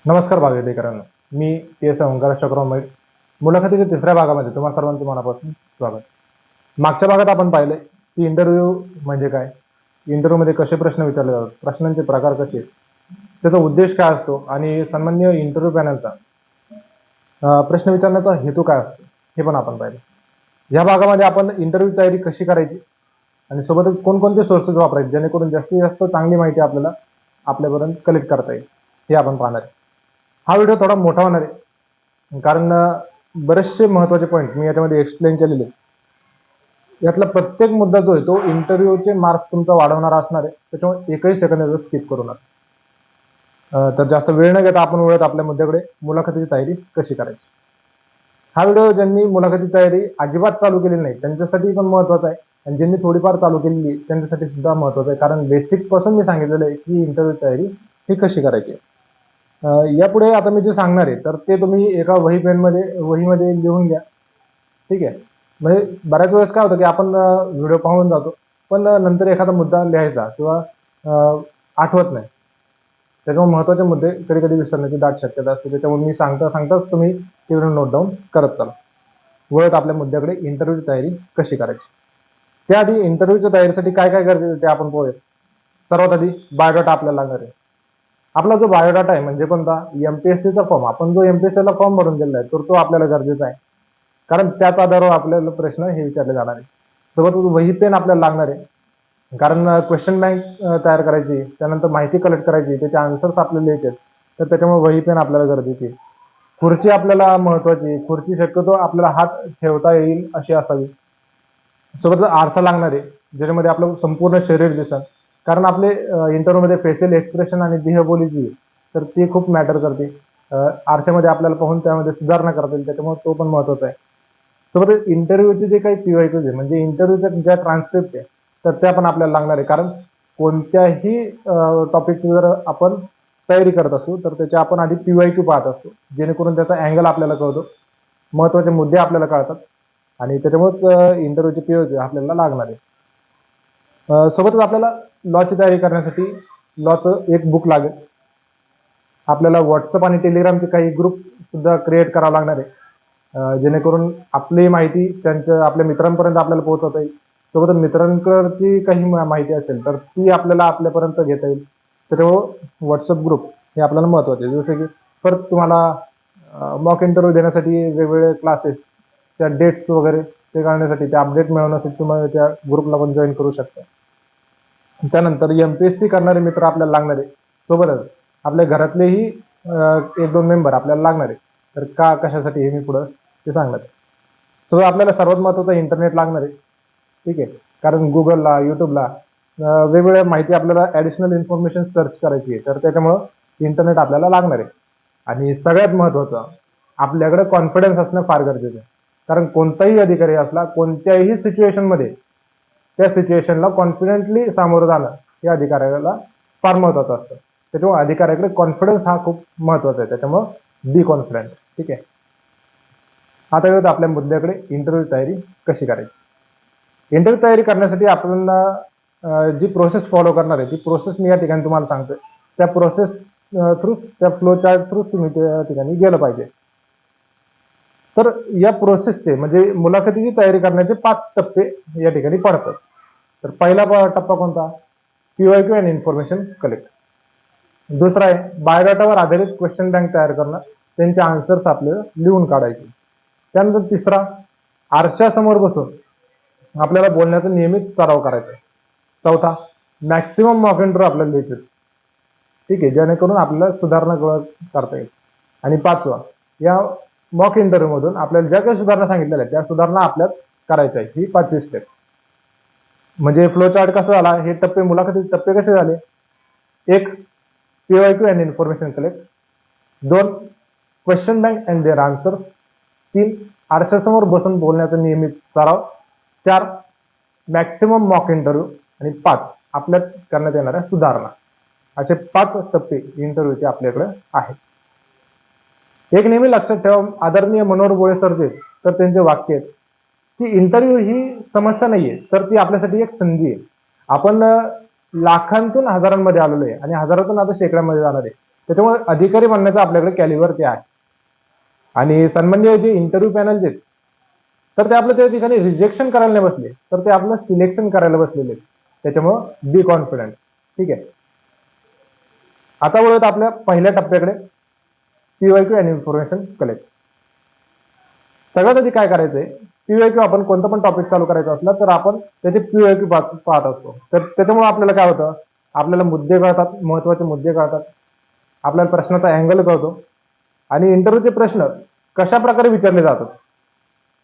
नमस्कार भागवतेकरांनो. मी PS ओंकार चक्रवर्ती. मुलाखतीच्या तिसऱ्या भागामध्ये तुम्हा सर्वांचं मनापासून स्वागत. मागच्या भागात आपण पाहिले की इंटरव्ह्यू म्हणजे काय, इंटरव्ह्यूमध्ये कसे प्रश्न विचारले जातात, प्रश्नांचे प्रकार कसे आहेत, त्याचा उद्देश काय असतो आणि सन्माननीय इंटरव्ह्यू पॅनलचा प्रश्न विचारण्याचा हेतू काय असतो हे पण आपण पाहिलं. या भागामध्ये आपण इंटरव्ह्यू तयारी कशी करायची आणि सोबतच कोणकोणते सोर्सेस वापरायचे जेणेकरून जास्तीत जास्त चांगली माहिती आपल्याला आपल्यापर्यंत कलेक्ट करता येईल हे आपण पाहणार आहे. हा व्हिडिओ थोडा मोठा होणार आहे कारण बरेचसे महत्वाचे पॉईंट मी याच्यामध्ये एक्सप्लेन केलेले आहेत. यातला प्रत्येक मुद्दा जो आहे तो इंटरव्ह्यूचे मार्क्स तुमचा वाढवणारा असणार आहे, त्याच्यामुळे एकही सेकंद स्किप करू नका. तर जास्त वेळ न घेता आपण वळत आपल्या मुद्द्याकडे, मुलाखतीची तयारी कशी करायची. हा व्हिडिओ ज्यांनी मुलाखतीची तयारी अजिबात चालू केलेली नाही त्यांच्यासाठी पण महत्वाचा आहे आणि ज्यांनी थोडीफार चालू केलेली त्यांच्यासाठी सुद्धा महत्वाचं आहे, कारण बेसिक पासून मी सांगितलेलं आहे की इंटरव्ह्यू तयारी ही कशी करायची. यापुढे आता मी जे सांगणार आहे तर ते तुम्ही एका वहीमध्ये लिहून घ्या. ठीक आहे. म्हणजे बऱ्याच वेळेस काय होतं की आपण व्हिडिओ पाहून जातो पण नंतर एखादा मुद्दा लिहायचा किंवा आठवत नाही, त्याच्यामुळे महत्वाचे मुद्दे कधी कधी विसरण्याची दाट शक्यता असते. त्याच्यामुळे मी सांगताच तुम्ही ते नोट डाऊन करत चला. वळत आपल्या मुद्द्याकडे, इंटरव्ह्यूची तयारी कशी करायची. त्याआधी इंटरव्ह्यूच्या तयारीसाठी काय काय गरजेचं ते आपण पाहूया. सर्वात आधी बायोडाटा आपल्याला लागणार आहे. आपला जो बायोडाटा आहे म्हणजे कोणता, एमपीएससीचा फॉर्म. आपण जो एमपीएससीला फॉर्म भरून दिलेला आहे तर तो आपल्याला गरजेचा आहे, कारण त्याच आधारावर आपल्याला प्रश्न हे विचारले जाणार आहे. सोबत वही पेन आपल्याला लागणार आहे, कारण क्वेश्चन बँक तयार करायची, त्यानंतर माहिती कलेक्ट करायची, त्याचे आन्सर्स आपल्याला लिहायचे, तर त्याच्यामुळे वही पेन आपल्याला गरजेची आहे. खुर्ची आपल्याला महत्वाची, खुर्ची शक्यतो आपल्याला हात ठेवता येईल अशी असावी. सोबत आरसा लागणार आहे ज्याच्यामध्ये आपलं संपूर्ण शरीर दिसेल, कारण आपले इंटरव्ह्यूमध्ये फेशियल एक्सप्रेशन आणि देहबोली जी तर ती खूप मॅटर करते. आरशामध्ये आपल्याला पाहून त्यामध्ये सुधारणा करता येईल, त्याच्यामुळे तो पण महत्वाचा आहे. सोबत इंटरव्ह्यूचे जे काही पीवायक्यूज आहे म्हणजे इंटरव्ह्यूच्या ज्या ट्रान्सक्रिप्ट आहे तर त्या पण आपल्याला लागणार आहे, कारण कोणत्याही टॉपिकची जर आपण तयारी करत असू तर त्याच्या आपण आधी पीवायक्यू पाहत असतो, जेणेकरून त्याचा अँगल आपल्याला कळतो, महत्वाचे मुद्दे आपल्याला कळतात आणि त्याच्यामुळेच इंटरव्ह्यूचे पीवायक्यू आपल्याला लागणार आहे. सोबतच आपल्याला लॉची तयारी करण्यासाठी लॉचं एक बुक लागेल. आपल्याला व्हॉट्सअप आणि टेलिग्रामचे काही ग्रुप सुद्धा क्रिएट करावं लागणार आहे, जेणेकरून आपली माहिती आपल्या मित्रांपर्यंत आपल्याला पोहोचवता येईल. सोबत मित्रांकडची काही माहिती असेल तर ती आपल्याला आपल्यापर्यंत घेता येईल. त्याच्यामुळे व्हॉट्सअप ग्रुप हे आपल्याला महत्वाचे आहे. जसे की परत तुम्हाला मॉक इंटरव्ह्यू देण्यासाठी वेगवेगळे क्लासेस, त्या डेट्स वगैरे ते काढण्यासाठी, ते अपडेट मिळवण्यासाठी तुम्हाला त्या ग्रुपला पण जॉईन करू शकता. त्यानंतर एमपीएससी करणारे मित्र आपल्याला लागणार आहे. सोबतच आपल्या घरातलेही एक दोन मेंबर आपल्याला लागणार आहे. तर कशासाठी हे मी पुढं ते सांगणार आहे. सो आपल्याला सर्वात महत्वाचं इंटरनेट लागणार आहे. ठीक आहे, कारण गुगलला, युट्यूबला वेगवेगळ्या माहिती आपल्याला ऍडिशनल इन्फॉर्मेशन सर्च करायची आहे, तर त्याच्यामुळं इंटरनेट आपल्याला लागणार आहे. आणि सगळ्यात महत्वाचं आपल्याकडे कॉन्फिडन्स असणं फार गरजेचं आहे, कारण कोणताही अधिकारी असला कोणत्याही सिच्युएशन मध्ये त्या सिच्युएशनला कॉन्फिडेंटली सामोरं जाणं हे अधिकाऱ्याला फार महत्वाचं असतं. त्याच्यामुळे अधिकाऱ्याकडे कॉन्फिडन्स हा खूप महत्वाचा आहे, त्याच्यामुळे बी कॉन्फिडंट. ठीक आहे. आता येऊत आपल्या मुद्द्याकडे, इंटरव्ह्यू तयारी कशी करायची. इंटरव्ह्यू तयारी करण्यासाठी आपल्याला जी प्रोसेस फॉलो करणार आहे ती प्रोसेस मी या ठिकाणी तुम्हाला सांगतोय. त्या प्रोसेस थ्रू, त्या फ्लो चार्ट थ्रू तुम्ही त्या ठिकाणी गेलं पाहिजे. तर या प्रोसेसचे म्हणजे मुलाखतीची तयारी करण्याचे 5 टप्पे या ठिकाणी पडतात. तर पहिला टप्पा कोणता, पीवायक्यू अँड इन्फॉर्मेशन कलेक्ट. दुसरा आहे बायोडाटावर आधारित क्वेश्चन बँक तयार करणं, त्यांचे आन्सर्स आपल्याला लिहून काढायचे. त्यानंतर तिसरा, आरशासमोर बसून आपल्याला बोलण्याचा नियमित सराव करायचा. चौथा, मॅक्सिमम मॉक इंटरव्ह्यू आपल्याला लिहायचे. ठीक आहे, जेणेकरून आपल्याला सुधारणा करता येईल. आणि पाचवा, या मॉक इंटरव्ह्यू मधून आपल्याला ज्या काही सुधारणा सांगितलेल्या त्या सुधारणा आपल्यात करायच्या आहे. ही 5वी स्टेप. म्हणजे फ्लो चार्ट कसा झाला, हे टप्पे, मुलाखतीचे टप्पे कसे झाले. 1, PYQ and information collect. 2, question bank and their answers. 3, आरशासमोर बसून बोलण्याचा नियमित सराव. 4, मॅक्सिमम मॉक इंटरव्ह्यू. आणि 5, आपल्यात करण्यात येणाऱ्या सुधारणा. असे 5 टप्पे इंटरव्ह्यूचे आपल्याकडे आहेत. एक नेहमी लक्षात ठेवा, आदरणीय मनोहर बोळे सर जे तर त्यांचे वाक्य आहेत की इंटरव्ह्यू ही समस्या नाहीये, तर ती आपल्यासाठी एक संधी आहे. आपण लाखांतून हजारांमध्ये आलेलो आहे आणि हजारातून आता शेकड्यामध्ये जाणार आहे. त्याच्यामुळे अधिकारी बनण्याचं आपल्याकडे कॅलिबर ते आहे. आणि सन्माननीय जे इंटरव्ह्यू पॅनल जे तर ते आपलं त्या ठिकाणी रिजेक्शन करायला नाही बसले, तर ते आपलं सिलेक्शन करायला बसलेले. त्याच्यामुळं बी कॉन्फिडंट. ठीक आहे. आता वळूयात आपल्या पहिल्या टप्प्याकडे, पीवायक्यू आणि इन्फॉर्मेशन कलेक्ट. सगळ्यात आधी काय करायचंय, पीवायक्यू आपण कोणतं पण टॉपिक चालू करायचं असलं तर आपण त्याचे पीवायक्यू पाहत असतो. तर त्याच्यामुळे आपल्याला काय होतं, आपल्याला मुद्दे कळतात, महत्वाचे मुद्दे कळतात, आपल्याला प्रश्नाचा अँगल कळतो आणि इंटरव्ह्यूचे प्रश्न कशा प्रकारे विचारले जातात.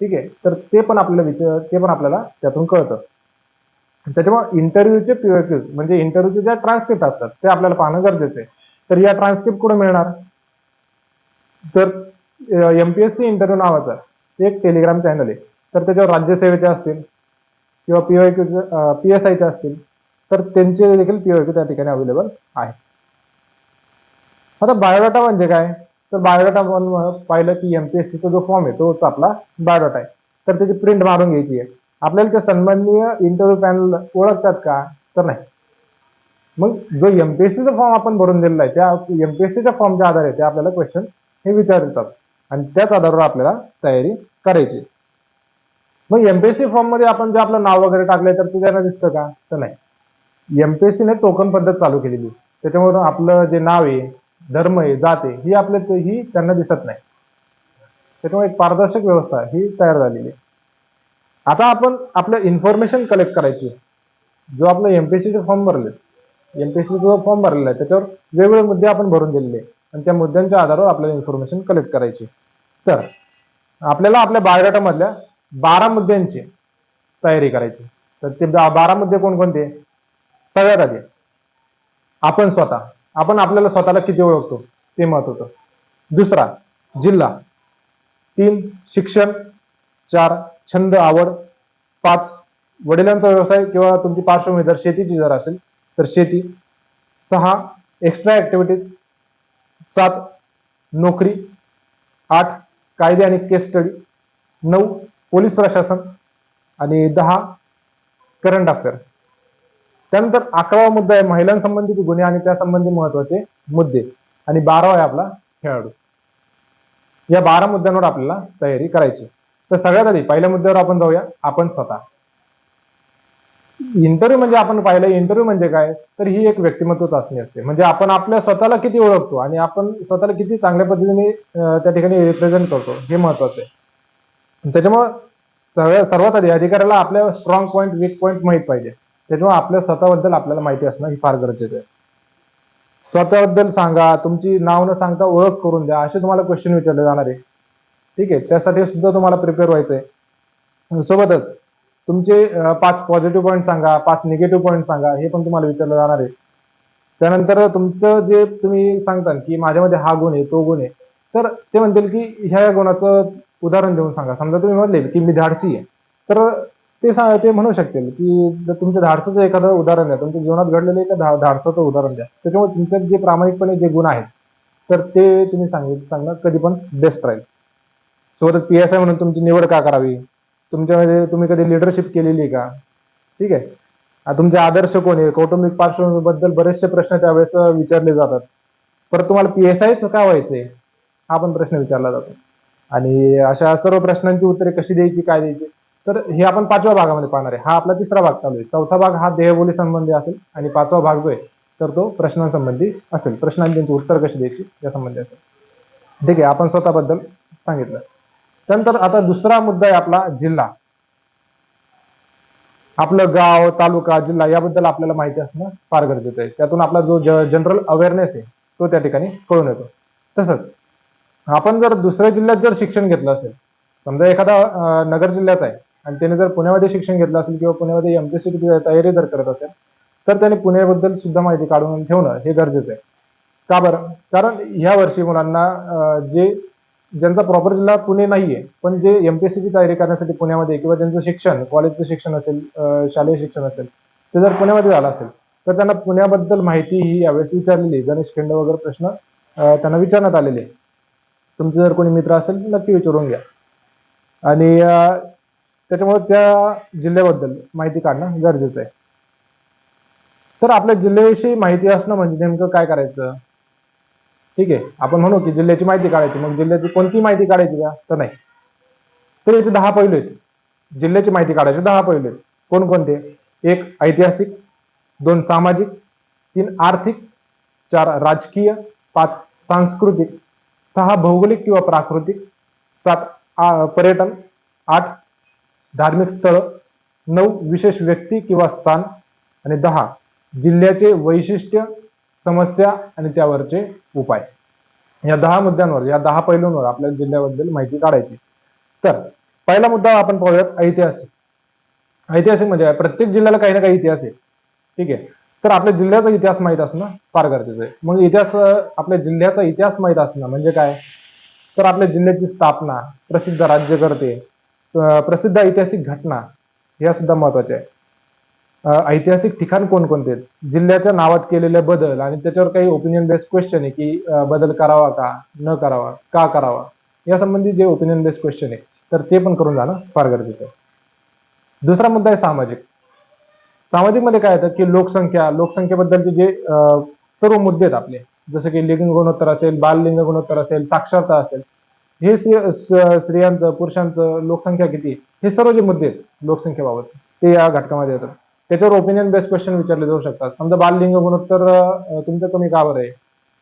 ठीक आहे. तर ते पण आपल्याला त्यातून कळतं. त्याच्यामुळे इंटरव्ह्यूचे पीवायक्यू म्हणजे इंटरव्ह्यूचे ज्या ट्रान्सक्रिप्ट असतात ते आपल्याला पाहणं गरजेचं आहे. तर या ट्रान्सक्रिप्ट कुठे मिळणार, तर एमपीएससी इंटरव्ह्यू नावाचं एक टेलिग्राम चॅनल आहे. तर त्याच्यावर राज्यसेवेचे असतील किंवा पीवायक्यू पीएसआयचे असतील तर त्यांचे देखील पीवायक्यू त्या ठिकाणी अवेलेबल आहे. आता बायोडाटा म्हणजे काय, तर बायोडाटा पाहिलं की एमपीएससीचा जो फॉर्म आहे तोच आपला बायोडाटा आहे. तर त्याची प्रिंट मारून घ्यायची आहे. आपल्याला ते सन्माननीय इंटरव्ह्यू पॅनल ओळखतात का, तर नाही. मग जो एमपीएससीचा फॉर्म आपण भरून दिलेला आहे त्या एमपीएससीच्या फॉर्मच्या आधारे ते आपल्याला क्वेश्चन हे विचारतात आणि त्याच आधारावर आपल्याला तयारी करायची. मग एमपीएससी फॉर्म मध्ये आपण जे आपलं नाव वगैरे टाकलंय तर ते त्यांना दिसतं का, तर नाही. एमपीएससीने टोकन पद्धत चालू केलेली, त्याच्यामुळे आपलं जे नाव आहे, धर्म आहे, जात आहे ही त्यांना दिसत नाही. त्याच्यामुळे एक पारदर्शक व्यवस्था ही तयार झालेली आहे. आता आपण आपलं इन्फॉर्मेशन कलेक्ट करायची. जो आपलं एमपीएससीचे फॉर्म भरले, एमपीएससी जो फॉर्म भरलेला आहे त्याच्यावर वेगवेगळे मुद्दे आपण भरून दिलेले आणि त्या मुद्द्यांच्या आधारावर आपल्याला इन्फॉर्मेशन कलेक्ट करायची. तर आपल्याला आपल्या बायोडाटा मधल्या 12 मुद्द्यांची तयारी करायची. तर ते 12 मुद्दे कोणकोणते, सगळ्यात आधी आपण आपल्याला स्वतःला किती ओळखतो ते महत्वाचं. दुसरा, जिल्हा. 3, शिक्षण. 4, छंद आवड. 5, वडिलांचा व्यवसाय किंवा तुमची पार्श्वभूमी जर शेतीची जर असेल तर शेती. 6, एक्स्ट्रा ऍक्टिव्हिटीज. 7, नोकरी. 8, कायदे आणि केस स्टडी. 9, पोलीस प्रशासन. आणि 10, करंट अफेअर. त्यानंतर 11वा मुद्दा आहे महिलांसंबंधित गुन्हे आणि त्यासंबंधी महत्वाचे मुद्दे. आणि 12वा आहे आपला खेळाडू. या 12 मुद्द्यांवर आपल्याला तयारी करायची. तर सगळ्यात आधी पहिल्या मुद्द्यावर आपण जाऊया, आपण स्वतः. इंटरव्ह्यू म्हणजे आपण पाहिलं, इंटरव्ह्यू म्हणजे काय, तर ही एक व्यक्तिमत्व चाचणी असते. म्हणजे आपण आपल्या स्वतःला किती ओळखतो आणि आपण स्वतःला किती चांगल्या पद्धतीने त्या ठिकाणी रिप्रेझेंट करतो हे महत्वाचं आहे. त्याच्यामुळे सर्वात आधी अधिकाऱ्याला आपल्या स्ट्रॉंग पॉईंट, वीक पॉईंट माहित पाहिजे. त्याच्यामुळे आपल्या स्वतःबद्दल आपल्याला माहिती असणं ही फार गरजेचं आहे. स्वतःबद्दल सांगा, तुमची नाव न सांगता ओळख करून द्या, असे तुम्हाला क्वेश्चन विचारले जाणार आहे. ठीक आहे. त्यासाठी सुद्धा तुम्हाला प्रिपेअर व्हायचंय. सोबतच तुमचे 5 पॉझिटिव्ह पॉईंट सांगा, 5 निगेटिव्ह पॉईंट सांगा, हे पण तुम्हाला विचारलं जाणार आहे. त्यानंतर तुमचं जे तुम्ही सांगता की माझ्यामध्ये हा गुण आहे, तो गुण आहे, तर ते म्हणतील की ह्या गुणाचं उदाहरण देऊन सांगा. समजा तुम्ही म्हणले की मी धाडसी आहे, तर ते म्हणू शकतील की तुमच्या धाडसाचं एखादं उदाहरण द्या, तुमच्या जीवनात घडलेलं एका धाडसाचं उदाहरण द्या. त्याच्यामुळे तुमच्यात जे प्रामाणिकपणे जे गुण आहेत तर ते तुम्ही सांगणं कधी पण बेस्ट राहील. सोबत पीएसआय म्हणून तुमची निवड का करावी, तुमच्यामध्ये तुम्ही कधी लिडरशिप केलेली आहे का. ठीक आहे. तुमचे आदर्श कोण आहे, कौटुंबिक पार्श्वभूमीबद्दल बरेचसे प्रश्न त्यावेळेस विचारले जातात. परत तुम्हाला पीएसआयच का व्हायचंय हा पण प्रश्न विचारला जातो. आणि अशा सर्व प्रश्नांची उत्तरे कशी द्यायची, काय द्यायची, तर हे आपण 5व्या भागामध्ये पाहणार आहे. हा आपला 3रा भाग चालू आहे. 4था भाग हा देहबोली संबंधी असेल आणि 5वा भाग जो आहे तर तो प्रश्नांसंबंधी असेल, प्रश्नांची उत्तर कशी द्यायची या संबंधी असेल. ठीक आहे. आपण स्वतःबद्दल सांगितलं. त्यानंतर आता दुसरा मुद्दा आहे आपला जिल्हा. आपलं गाव, तालुका, जिल्हा याबद्दल आपल्याला माहिती असणं फार गरजेचं आहे. त्यातून आपला जो जनरल अवेअरनेस आहे तो त्या ठिकाणी कळून येतो. तसंच आपण जर दुसऱ्या जिल्ह्यात जर शिक्षण घेतलं असेल, समजा एखादा नगर जिल्ह्याचा आहे आणि त्याने जर पुण्यामध्ये शिक्षण घेतलं असेल किंवा पुण्यामध्ये एमपीएससीची तयारी जर करत असेल तर त्याने पुण्याबद्दल सुद्धा माहिती काढून ठेवणं हे गरजेचं आहे. का बरं, कारण ह्या वर्षी मुलांना ज्यांचा प्रॉपर जिल्हा पुणे नाहीये पण जे एमपीएससीची तयारी करण्यासाठी पुण्यामध्ये किंवा ज्यांचं शिक्षण, कॉलेजचं शिक्षण असेल, शालेय शिक्षण असेल, ते जर पुण्यामध्ये झालं असेल तर त्यांना पुण्याबद्दल माहिती ही यावेळेस विचारलेली, गणेश खिंड वगैरे प्रश्न त्यांना विचारण्यात आलेले. तुमचे जर कोणी मित्र असेल नक्की विचारून घ्या. आणि त्याच्यामुळे त्या जिल्ह्याबद्दल माहिती काढणं गरजेचं आहे. तर आपल्या जिल्ह्याविषयी माहिती असणं म्हणजे नेमकं काय करायचं, ठीक आहे, आपण म्हणू की जिल्ह्याची माहिती काढायची, मग जिल्ह्याची कोणती माहिती काढायची का, तर नाही. तर याचे 10 पैलू आहेत. जिल्ह्याची माहिती काढायचे 10 पैलू आहेत. कोणकोणते? 1 ऐतिहासिक, 2 सामाजिक, 3 आर्थिक, 4 राजकीय, 5 सांस्कृतिक, 6 भौगोलिक किंवा प्राकृतिक, 7 पर्यटन, 8 धार्मिक स्थळ, 9 विशेष व्यक्ती किंवा स्थान आणि 10 जिल्ह्याचे वैशिष्ट्य, समस्या आणि त्यावरचे उपाय. या 10 मुद्द्यांवर, या 10 पैलूंवर आपल्या जिल्ह्याबद्दल माहिती काढायची. तर पहिला मुद्दा आपण पाहूयात ऐतिहासिक. ऐतिहासिक म्हणजे प्रत्येक जिल्ह्याला काही ना काही इतिहास आहे. ठीक आहे, तर आपल्या जिल्ह्याचा इतिहास माहित असणं फार गरजेचं आहे. मग इतिहास, आपल्या जिल्ह्याचा इतिहास माहित असणं म्हणजे काय, तर आपल्या जिल्ह्याची स्थापना, प्रसिद्ध राज्यकर्ते, प्रसिद्ध ऐतिहासिक घटना या सुद्धा महत्वाच्या आहे. ऐतिहासिक ठिकाण कोणकोणते आहेत, जिल्ह्याच्या नावात केलेले बदल आणि त्याच्यावर काही ओपिनियन बेस्ड क्वेश्चन आहे की बदल करावा का न करावा, का करावा, या संबंधी जे ओपिनियन बेस्ड क्वेश्चन आहे तर ते पण करून जाणं फार गरजेचं आहे. दुसरा मुद्दा आहे सामाजिक. सामाजिक मध्ये काय येतं की लोकसंख्या, लोकसंख्येबद्दलचे जे सर्व मुद्दे आहेत आपले, जसं की लिंग गुणोत्तर असेल, बाललिंग गुणोत्तर असेल, साक्षरता असेल, हे स्त्रियांचं, पुरुषांचं, लोकसंख्या किती, हे सर्व जे मुद्दे आहेत लोकसंख्येबाबत ते या घटकामध्ये येतात. त्याच्यावर ओपिनियन बेस्ड क्वेश्चन विचारले जाऊ शकतात. समजा बाललिंग गुणोत्तर तुमचं कमी का बरं आहे,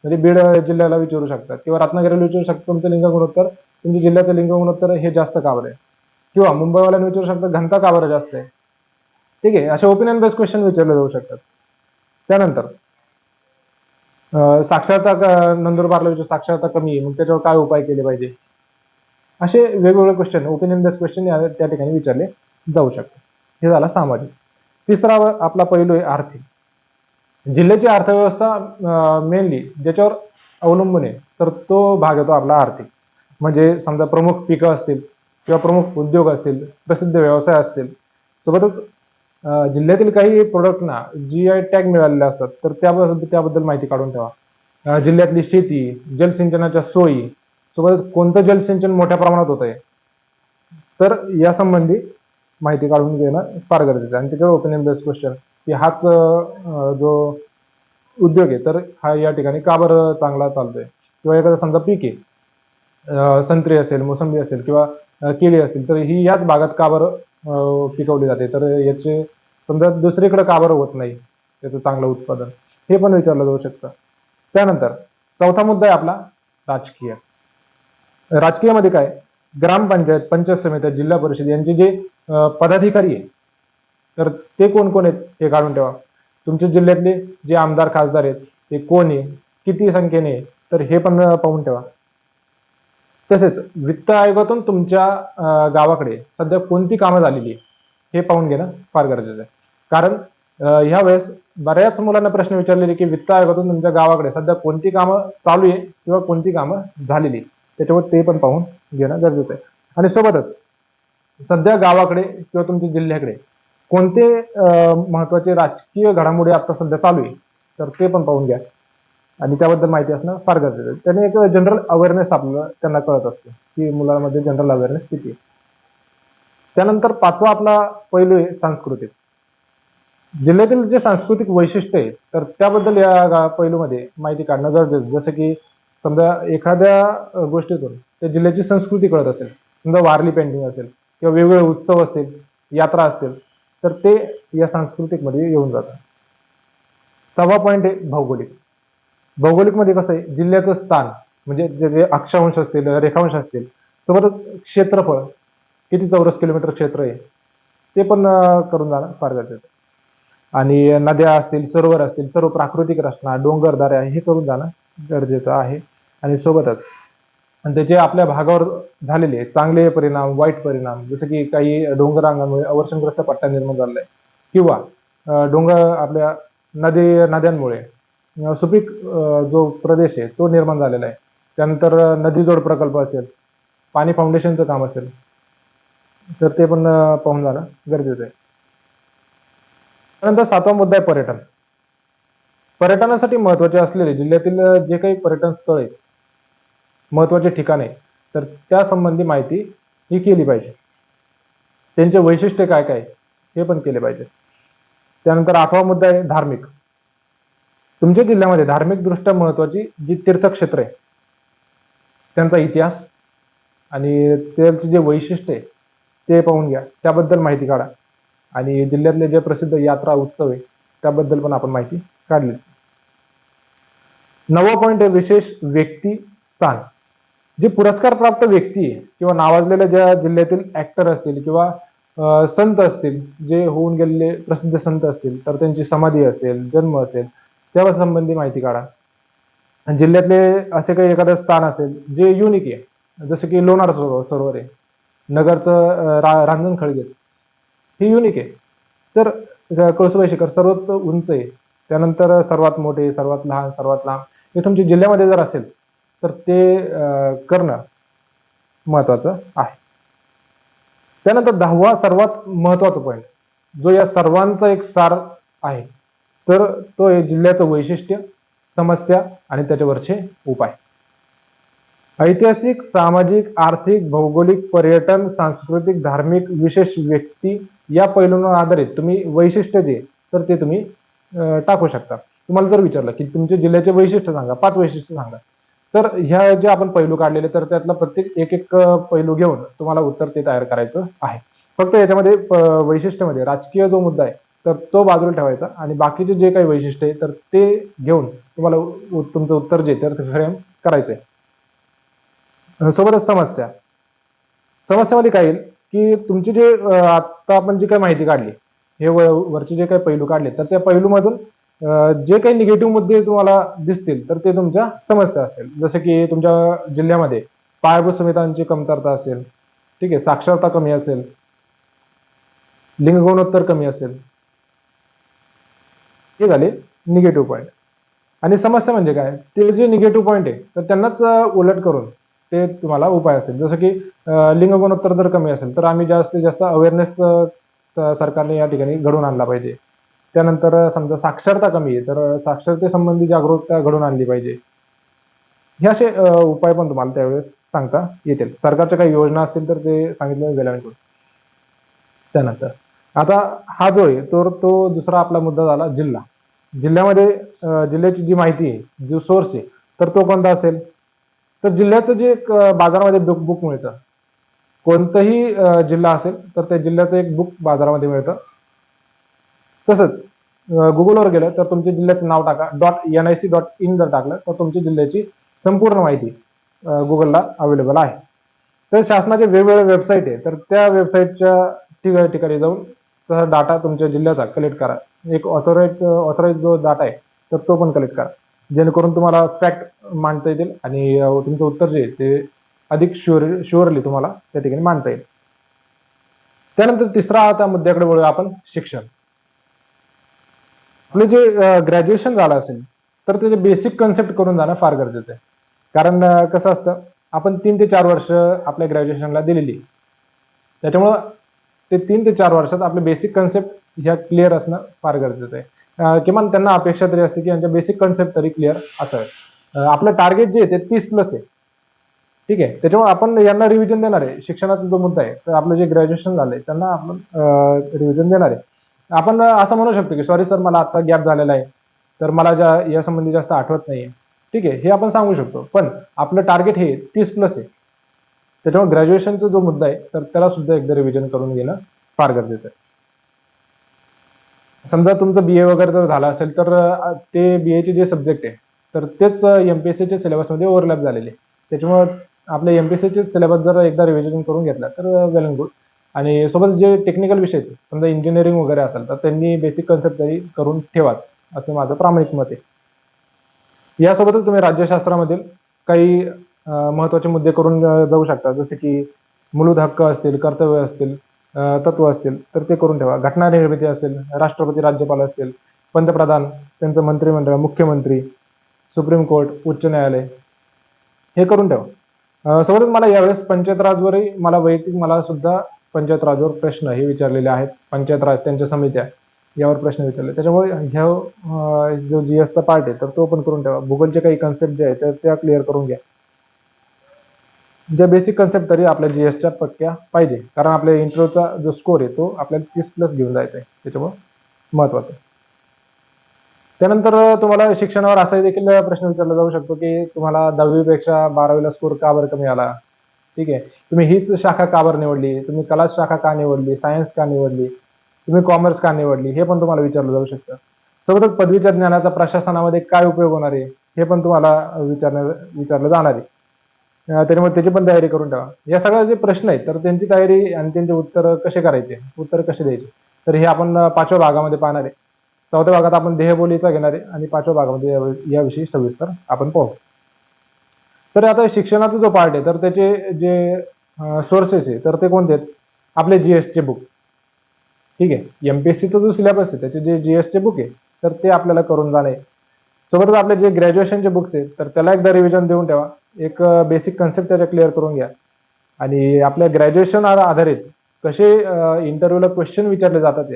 म्हणजे बीड जिल्ह्याला विचारू शकतात किंवा रत्नागिरीला विचारू शकतात तुमचं लिंग गुणोत्तर, तुमच्या जिल्ह्याचं लिंग गुणोत्तर हे जास्त का बरं आहे, किंवा मुंबईवाल्यांना विचारू शकतात घनता का बरं जास्त आहे. ठीक आहे, असे ओपिनियन बेस्ड क्वेश्चन विचारले जाऊ शकतात. त्यानंतर साक्षरता, नंदुरबारला विचारू साक्षरता कमी आहे, मग त्याच्यावर काय उपाय केले पाहिजे, असे वेगवेगळे क्वेश्चन, ओपिनियन बेस्ड क्वेश्चन त्या ठिकाणी विचारले जाऊ शकतात. हे झाला सामाजिक. तिसरा आपला पैलू आहे आर्थिक. जिल्ह्याची अर्थव्यवस्था मेनली ज्याच्यावर अवलंबून आहे तर तो भाग येतो आपला आर्थिक. म्हणजे समजा प्रमुख पिकं असतील किंवा प्रमुख उद्योग असतील, प्रसिद्ध व्यवसाय असतील, सोबतच जिल्ह्यातील काही प्रोडक्टना GI टॅग मिळालेले असतात तर त्याबद्दल माहिती काढून ठेवा. जिल्ह्यातली शेती, जलसिंचनाच्या सोयी, सोबत कोणतं जलसिंचन मोठ्या प्रमाणात होत आहे तर या संबंधी माहिती काढून घेणं फार गरजेचं आहे. आणि त्याच्यावर ओपिनियन बेस्ड क्वेश्चन की हाच जो उद्योग आहे तर हा या ठिकाणी का बरं चांगला चालतोय, किंवा एखादं समजा पीक आहे, संत्री असेल, मोसंबी असेल किंवा केळी असतील, तर ही याच भागात का बरं पिकवली जाते, तर याचे समजा दुसरीकडे का बरं होत नाही त्याचं चांगलं उत्पादन, हे पण विचारलं जाऊ शकतं. त्यानंतर चौथा मुद्दा आहे आपला राजकीय. राजकीयमध्ये काय, ग्रामपंचायत, पंचायत समित्या, जिल्हा परिषद यांचे जे पदाधिकारी आहे तर ते कोण कोण आहेत हे काढून ठेवा. तुमच्या जिल्ह्यातले जे आमदार खासदार आहेत ते कोण आहे, किती संख्येने, तर हे पण पाहून ठेवा. तसेच वित्त आयोगातून तुमच्या गावाकडे सध्या कोणती कामं झालेली आहे हे पाहून घेणं फार गरजेचं आहे. कारण ह्या वेळेस बऱ्याच मुलांना प्रश्न विचारलेले की वित्त आयोगातून तुमच्या गावाकडे सध्या कोणती कामं चालू आहे किंवा कोणती कामं झालेली, त्याच्यावर ते पण पाहून घेणं गरजेचं आहे. आणि सोबतच सध्या गावाकडे किंवा तुमच्या जिल्ह्याकडे कोणते महत्वाचे राजकीय घडामोडी आता सध्या चालू आहे तर ते पण पाहून घ्या आणि त्याबद्दल माहिती असणं फार गरजेचं आहे. त्याने एक जनरल अवेअरनेस आपल्याला त्यांना कळत असते की मुलांमध्ये जनरल अवेअरनेस किती आहे. त्यानंतर पाचवा आपला पैलू आहे सांस्कृतिक. जिल्ह्यातील जे सांस्कृतिक वैशिष्ट्य आहे तर त्याबद्दल या पैलूमध्ये माहिती काढणं गरजेचं. जसं की समजा एखाद्या गोष्टीतून त्या जिल्ह्याची संस्कृती कळत असेल, समजा वारली पेंटिंग असेल किंवा वेगवेगळे उत्सव असतील, यात्रा असतील, तर ते या सांस्कृतिक मध्ये येऊन जातात. 6वा पॉईंट आहे भौगोलिक. भौगोलिक मध्ये कसं आहे, जिल्ह्याचं स्थान म्हणजे जे जे अक्षांश असतील, रेखांश असतील, सोबतच क्षेत्रफळ किती चौरस किलोमीटर क्षेत्र आहे ते पण करून जाणं फार गरजेचं आहे. आणि नद्या असतील, सरोवर असतील, सर्व प्राकृतिक रचना, डोंगर, दऱ्या हे करून जाणं गरजेचं आहे. आणि सोबतच आणि त्याचे आपल्या भागावर झालेले चांगले परिणाम, वाईट परिणाम, जसं की काही डोंगरांगामुळे अवर्षणग्रस्त पट्टा निर्माण झालेला आहे किंवा डोंगर आपल्या नद्यांमुळे सुपीक जो प्रदेश आहे तो निर्माण झालेला आहे. त्यानंतर नदी जोड प्रकल्प असेल, पाणी फाउंडेशनचं काम असेल, तर ते पण पाहून जाणं गरजेचं आहे. त्यानंतर 7वा मुद्दा आहे पर्यटन. पर्यटनासाठी महत्वाचे असलेले जिल्ह्यातील जे काही पर्यटन स्थळ आहे, महत्वाचे ठिकाण आहे, तर त्या संबंधी माहिती ही केली पाहिजे. त्यांचे वैशिष्ट्य काय काय हे पण केले पाहिजे. त्यानंतर 8वा मुद्दा आहे धार्मिक. तुमच्या जिल्ह्यामध्ये धार्मिक दृष्ट्या महत्वाची जी तीर्थक्षेत्र आहे त्यांचा इतिहास आणि त्यांचे जे वैशिष्ट्य आहे ते पाहून घ्या, त्याबद्दल माहिती काढा. आणि जिल्ह्यातले जे प्रसिद्ध यात्रा उत्सव आहे त्याबद्दल पण आपण माहिती काढलीच. 9वा पॉईंट आहे विशेष व्यक्ती स्थान. जे पुरस्कार प्राप्त व्यक्ती आहे किंवा नावाजलेल्या ज्या जिल्ह्यातील ऍक्टर असतील किंवा संत असतील, जे होऊन गेलेले प्रसिद्ध संत असतील, तर त्यांची समाधी असेल, जन्म असेल, त्या संबंधी माहिती काढा. जिल्ह्यातले असे काही एखादं स्थान असेल जे युनिक आहे, जसं की लोणार सरोवर आहे, नगरचं रांजणखळगे हे युनिक आहे. तर कळसुबाई शिखर सर्वात उंच आहे, त्यानंतर सर्वात मोठे, सर्वात लहान, सर्वात लांब हे तुमच्या जिल्ह्यामध्ये जर असेल तर ते करणं महत्वाचं आहे. त्यानंतर 10वा सर्वात महत्वाचा पॉईंट, जो या सर्वांचा एक सार आहे, तर तो आहे जिल्ह्याचं वैशिष्ट्य, समस्या आणि त्याच्यावरचे उपाय. ऐतिहासिक, सामाजिक, आर्थिक, भौगोलिक, पर्यटन, सांस्कृतिक, धार्मिक, विशेष व्यक्ती या पैलूंवर आधारित तुम्ही वैशिष्ट्य जे तर ते तुम्ही टाकू शकता. तुम्हाला जर विचारलं की तुमच्या जिल्ह्याचे वैशिष्ट्य सांगा, 5 वैशिष्ट्य सांगा, तर ह्या जे आपण पैलू काढलेले तर त्यातला प्रत्येक एक पैलू घेऊन तुम्हाला उत्तर ते तयार करायचं आहे. फक्त याच्यामध्ये वैशिष्ट्यामध्ये राजकीय जो मुद्दा आहे तर तो बाजूला ठेवायचा आणि बाकीचे जे काही वैशिष्ट्य आहे तर ते घेऊन तुम्हाला तुमचं उत्तर जे तर फ्रेम करायचंय. सोबतच समस्या. समस्यामध्ये काय येईल की तुमची जे आता आपण जी काही माहिती काढली, हे वरचे जे काही पैलू काढले तर त्या पैलूमधून जे काही निगेटिव्ह मुद्दे तुम्हाला दिसतील तर ते तुमच्या समस्या असेल. जसं की तुमच्या जिल्ह्यामध्ये पायाभूत सुविधांची कमतरता असेल, ठीक आहे, साक्षरता कमी असेल, लिंग गुणोत्तर कमी असेल, हे झाले निगेटिव्ह पॉईंट. आणि समस्या म्हणजे काय, ते जे निगेटिव्ह पॉईंट आहे तर त्यांनाच उलट करून ते तुम्हाला उपाय असेल. जसं की लिंग गुणोत्तर जर कमी असेल तर आम्ही जास्तीत जास्त अवेअरनेस सरकारने या ठिकाणी घडवून आणला पाहिजे. त्यानंतर समजा साक्षरता कमी आहे तर साक्षरतेसंबंधी जागरूकता घडवून आणली पाहिजे. हे असे उपाय पण तुम्हाला त्यावेळेस सांगता येतील. सरकारच्या काही योजना असतील तर ते सांगितले गेल्या. त्यानंतर आता हा जो आहे तो दुसरा आपला मुद्दा झाला जिल्हा. जिल्ह्यामध्ये जिल्ह्याची जी माहिती आहे, जो सोर्स आहे तर तो कोणता असेल, तर जिल्ह्याचं जे एक बाजारामध्ये बुक मिळतं, कोणताही जिल्हा असेल तर त्या जिल्ह्याचं एक बुक बाजारामध्ये मिळतं. तसंच गुगलवर गेलं तर तुमच्या जिल्ह्याचं नाव टाका, .nic.in जर टाकलं तर तुमच्या जिल्ह्याची संपूर्ण माहिती गुगलला अवेलेबल आहे. तर शासनाचे वेगवेगळे वेबसाईट आहे तर त्या वेबसाईटच्या ठिकाणी जाऊन तसा डाटा तुमच्या जिल्ह्याचा कलेक्ट करा. एक ऑथोराइज जो डाटा आहे तर तो पण कलेक्ट करा, जेणेकरून तुम्हाला फॅक्ट मांडता येतील आणि तुमचं उत्तर जे आहे ते अधिक शुअरली तुम्हाला त्या ठिकाणी मांडता येईल. त्यानंतर तिसरा आता मुद्द्याकडे वळूया आपण, शिक्षण. आपलं जे ग्रॅज्युएशन झालं असेल तर त्याचे बेसिक कन्सेप्ट करून जाणं फार गरजेचं आहे. कारण कसं असतं, आपण 3 ते 4 वर्ष आपल्या ग्रॅज्युएशनला दिलेली, त्याच्यामुळं ते 3 ते 4 वर्षात आपले बेसिक कन्सेप्ट ह्या क्लिअर असणं फार गरजेचं आहे. किमान त्यांना अपेक्षा तरी असते की यांच्या बेसिक कन्सेप्ट तरी क्लिअर असावे. आपलं टार्गेट जे आहे ते 30+ आहे, ठीक आहे. त्याच्यामुळे आपण यांना रिव्हिजन देणार आहे. शिक्षणाचा जो मुद्दा आहे तर आपलं जे ग्रॅज्युएशन झालंय त्यांना आपण रिव्हिजन देणार आहे. आपण असं म्हणू शकतो की सॉरी सर, मला आता गॅप झालेला आहे तर मला या संबंधी जास्त आठवत नाहीये, ठीक आहे, हे आपण सांगू शकतो. पण आपलं टार्गेट हे 30+ आहे, त्याच्यामुळे ग्रॅज्युएशनचा जो मुद्दा आहे तर त्याला सुद्धा एकदा रिव्हिजन करून घेणं फार गरजेचं आहे. समजा तुमचं BA वगैरे जर झालं असेल तर ते BA चे जे सब्जेक्ट आहे तर तेच MPSCच्या सिलेबसमध्ये ओव्हरलॅप झालेले, त्याच्यामुळे आपल्या MPSCचे सिलेबस जर एकदा रिव्हिजन करून घेतला तर वेल अँड गुड. आणि सोबत जे टेक्निकल विषय आहेत, समजा इंजिनिअरिंग वगैरे असेल तर त्यांनी बेसिक कन्सेप्ट तरी करून ठेवाच, असं माझं प्रामाणिक मत आहे. यासोबतच तुम्ही राज्यशास्त्रामधील काही महत्वाचे मुद्दे करून जाऊ शकता, जसे की मूलभूत हक्क असतील, कर्तव्य असतील, तत्व असतील तर ते करून ठेवा. घटना निर्मिती असेल, राष्ट्रपती राज्यपाल असतील, पंतप्रधान, त्यांचं मंत्रिमंडळ, मुख्यमंत्री, सुप्रीम कोर्ट, उच्च न्यायालय, हे करून ठेवा. सोबतच मला यावेळेस पंचायत राजवरही मला सुद्धा पंचायत राजवर प्रश्न हे विचारलेले आहेत. पंचायत राज, त्यांच्या समित्या यावर प्रश्न विचारले, त्याच्यामुळे ह्या जो GSचा पार्ट आहे तर तो पण करून ठेवा. भूगोलचे काही कन्सेप्ट जे आहेत तर त्या क्लिअर करून घ्या. ज्या बेसिक कन्सेप्ट तरी आपल्या GSच्या पक्क्या पाहिजे, कारण आपल्या इंटरव्ह्यूचा जो स्कोर आहे तो आपल्याला 30+ घेऊन जायचा आहे, त्याच्यामुळे महत्वाचं. त्यानंतर तुम्हाला शिक्षणावर असाही देखील प्रश्न विचारला जाऊ शकतो, की तुम्हाला 10वी पेक्षा 12वी स्कोर का बरं कमी आला? ठीक आहे. तुम्ही हीच शाखा का बरं निवडली? तुम्ही कला शाखा का निवडली? सायन्स का निवडली? तुम्ही कॉमर्स का निवडली? हे पण तुम्हाला विचारलं जाऊ शकतं. सोबतच पदवीच्या ज्ञानाचा प्रशासनामध्ये काय उपयोग होणार आहे? हे पण तुम्हाला विचारलं जाणार आहे. त्याच्यामुळे त्याची पण तयारी करून ठेवा. या सगळ्या जे प्रश्न आहेत, तर त्यांची तयारी आणि त्यांचे उत्तर कसे करायचे, उत्तर कसे द्यायचे, तर हे आपण 5व्या भागामध्ये पाहणार आहे. 4थ्या भागात आपण देहबोलीचा घेणार आहे आणि 5व्या भागामध्ये याविषयी सविस्तर आपण पाहू. तर आता शिक्षणाचा जो पार्ट आहे, तर त्याचे जे सोर्सेस आहे, तर ते कोणते आहेत? आपले जीएसचे बुक. ठीक आहे. एमपीएससीचा जो सिलेबस आहे, त्याचे जे जीएसचे बुक आहे, तर ते आपल्याला करून जाणे. सोबतच आपले जे ग्रॅज्युएशनचे बुक्स आहेत, तर त्याला एकदा रिव्हिजन देऊन ठेवा. एक बेसिक कन्सेप्ट त्याच्या क्लिअर करून घ्या. आणि आपल्या ग्रॅज्युएशन आधारित कसे इंटरव्ह्यूला क्वेश्चन विचारले जातात ते,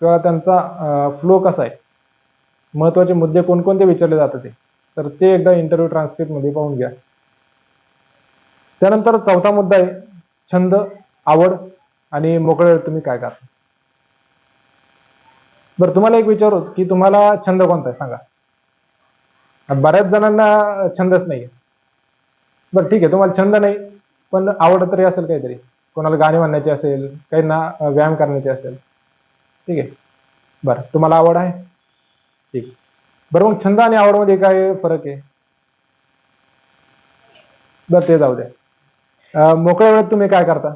किंवा त्यांचा फ्लो कसा आहे, महत्वाचे मुद्दे कोणकोणते विचारले जातात ते, तर ते एकदा इंटरव्ह्यू ट्रान्सक्रिप्ट मध्ये पाहून घ्या. त्यानंतर 4था मुद्दा आहे छंद, आवड आणि मोकळ्या वेळेत तुम्ही काय करता. बरं, तुम्हाला एक विचारू की तुम्हाला छंद कोणता आहे सांगा. बऱ्याच जणांना छंदच नाही. बरं ठीक आहे, तुम्हाला छंद नाही पण आवड तरी असेल काहीतरी. कोणाला गाणी म्हणण्याची असेल, काहींना व्यायाम करण्याची असेल. ठीक आहे. बरं, तुम्हाला आवड आहे. ठीक. बरं, मग छंद आणि आवडमध्ये काय फरक आहे? बरं, ते जाऊ द्या. मोकळ्या वेळेत तुम्ही काय करता?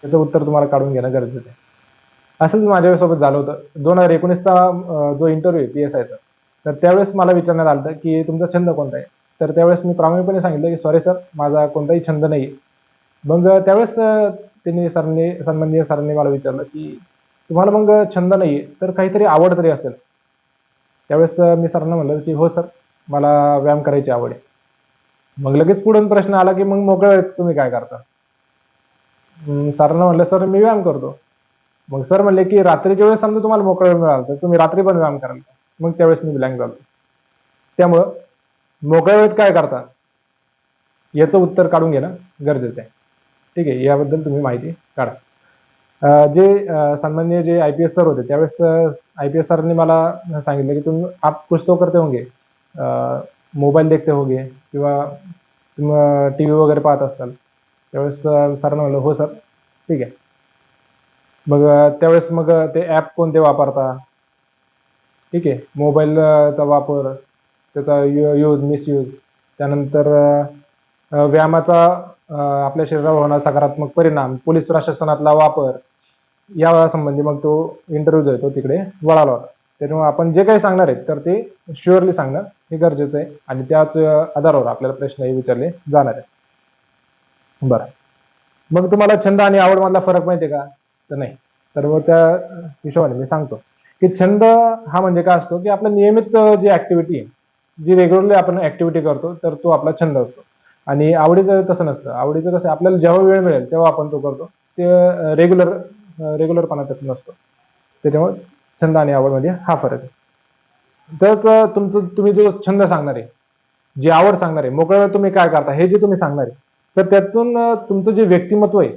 त्याचं उत्तर तुम्हाला काढून घेणं गरजेचं आहे. असंच माझ्यासोबत झालं होतं. 2019चा जो इंटरव्ह्यू आहे पी-एस-आयचा, तर त्यावेळेस मला विचारण्यात आलं होतं, की तुमचा छंद कोणता आहे? तर त्यावेळेस मी प्रामाणिकपणे सांगितलं, की "सॉरी सर, माझा कोणताही छंद नाही." मग त्यावेळेस सन्माननीय सरांनी मला विचारलं, की "तुम्हाला मग छंद नाही तर काहीतरी आवड तरी असेल?" त्यावेळेस मी सरांना म्हणलं, की "हो सर, मला व्यायाम करायची आवड आहे." मग लगेच पुढून प्रश्न आला, की "मग मोकळ्या वेळेत तुम्ही काय करता?" सरांना म्हणलं, "सर, मी व्यायाम करतो." मग सर म्हणले, की "रात्रीच्या वेळेस समजा तुम्हाला मोकळा वेळ मिळाला, तर तुम्ही रात्री पण व्यायाम कराल का?" मग त्यावेळेस मी ब्लँक झालो. त्यामुळं मोकळ्या वेळेत काय करता? याचं उत्तर काढून घेणं गरजेचं आहे. ठीक आहे. याबद्दल तुम्ही माहिती काढा. जे सन्माननीय जे आय-पी-एस सर होते, त्यावेळेस आय-पी-एस सरांनी मला सांगितलं, की "तुम आप कुछ तो करते होंगे. मोबाईल देखते होगे किंवा टीव्ही वगैरे पाहत असताल." त्यावेळेस सरांना म्हणलं, "हो सर." ठीक आहे. मग त्यावेळेस मग ते ॲप कोणते वापरता? ठीक आहे. मोबाईलचा वापर, त्याचा यूज, मिसयूज, त्यानंतर व्यायामाचा आपल्या शरीरावर होणारा सकारात्मक परिणाम, पोलीस प्रशासनातला वापर, या संबंधी मग तो इंटरव्ह्यू जो आहे तो तिकडे वळाला होता. त्याच्यामुळे आपण जे काही सांगणार आहे तर ते शुअरली सांगणं हे गरजेचं आहे आणि त्याच आधारावर आपल्याला प्रश्नही विचारले जाणार आहेत. बरं. मग तुम्हाला छंद आणि आवड मधला फरक माहिती आहे का? तर नाही. तर मग त्या हिशोबाने मी सांगतो, की छंद हा म्हणजे काय असतो, की आपलं नियमित जी ॲक्टिव्हिटी आहे, जी रेग्युलरली आपण ॲक्टिव्हिटी करतो, तर तो आपला छंद असतो. आणि आवडीचं तसं नसतं. आवडीचं कसं आपल्याला जेव्हा वेळ मिळेल तेव्हा आपण तो करतो. ते रेग्युलरपणा त्यात नसतो. त्याच्यामुळे छंद आणि आवडमध्ये हा फरक आहे. तरच तुम्ही जो छंद सांगणार आहे, जी आवड सांगणार आहे, मोकळ्या वेळेत तुम्ही काय करता, हे जे तुम्ही सांगणार आहे, तर त्यातून तुमचं जे व्यक्तिमत्व आहे,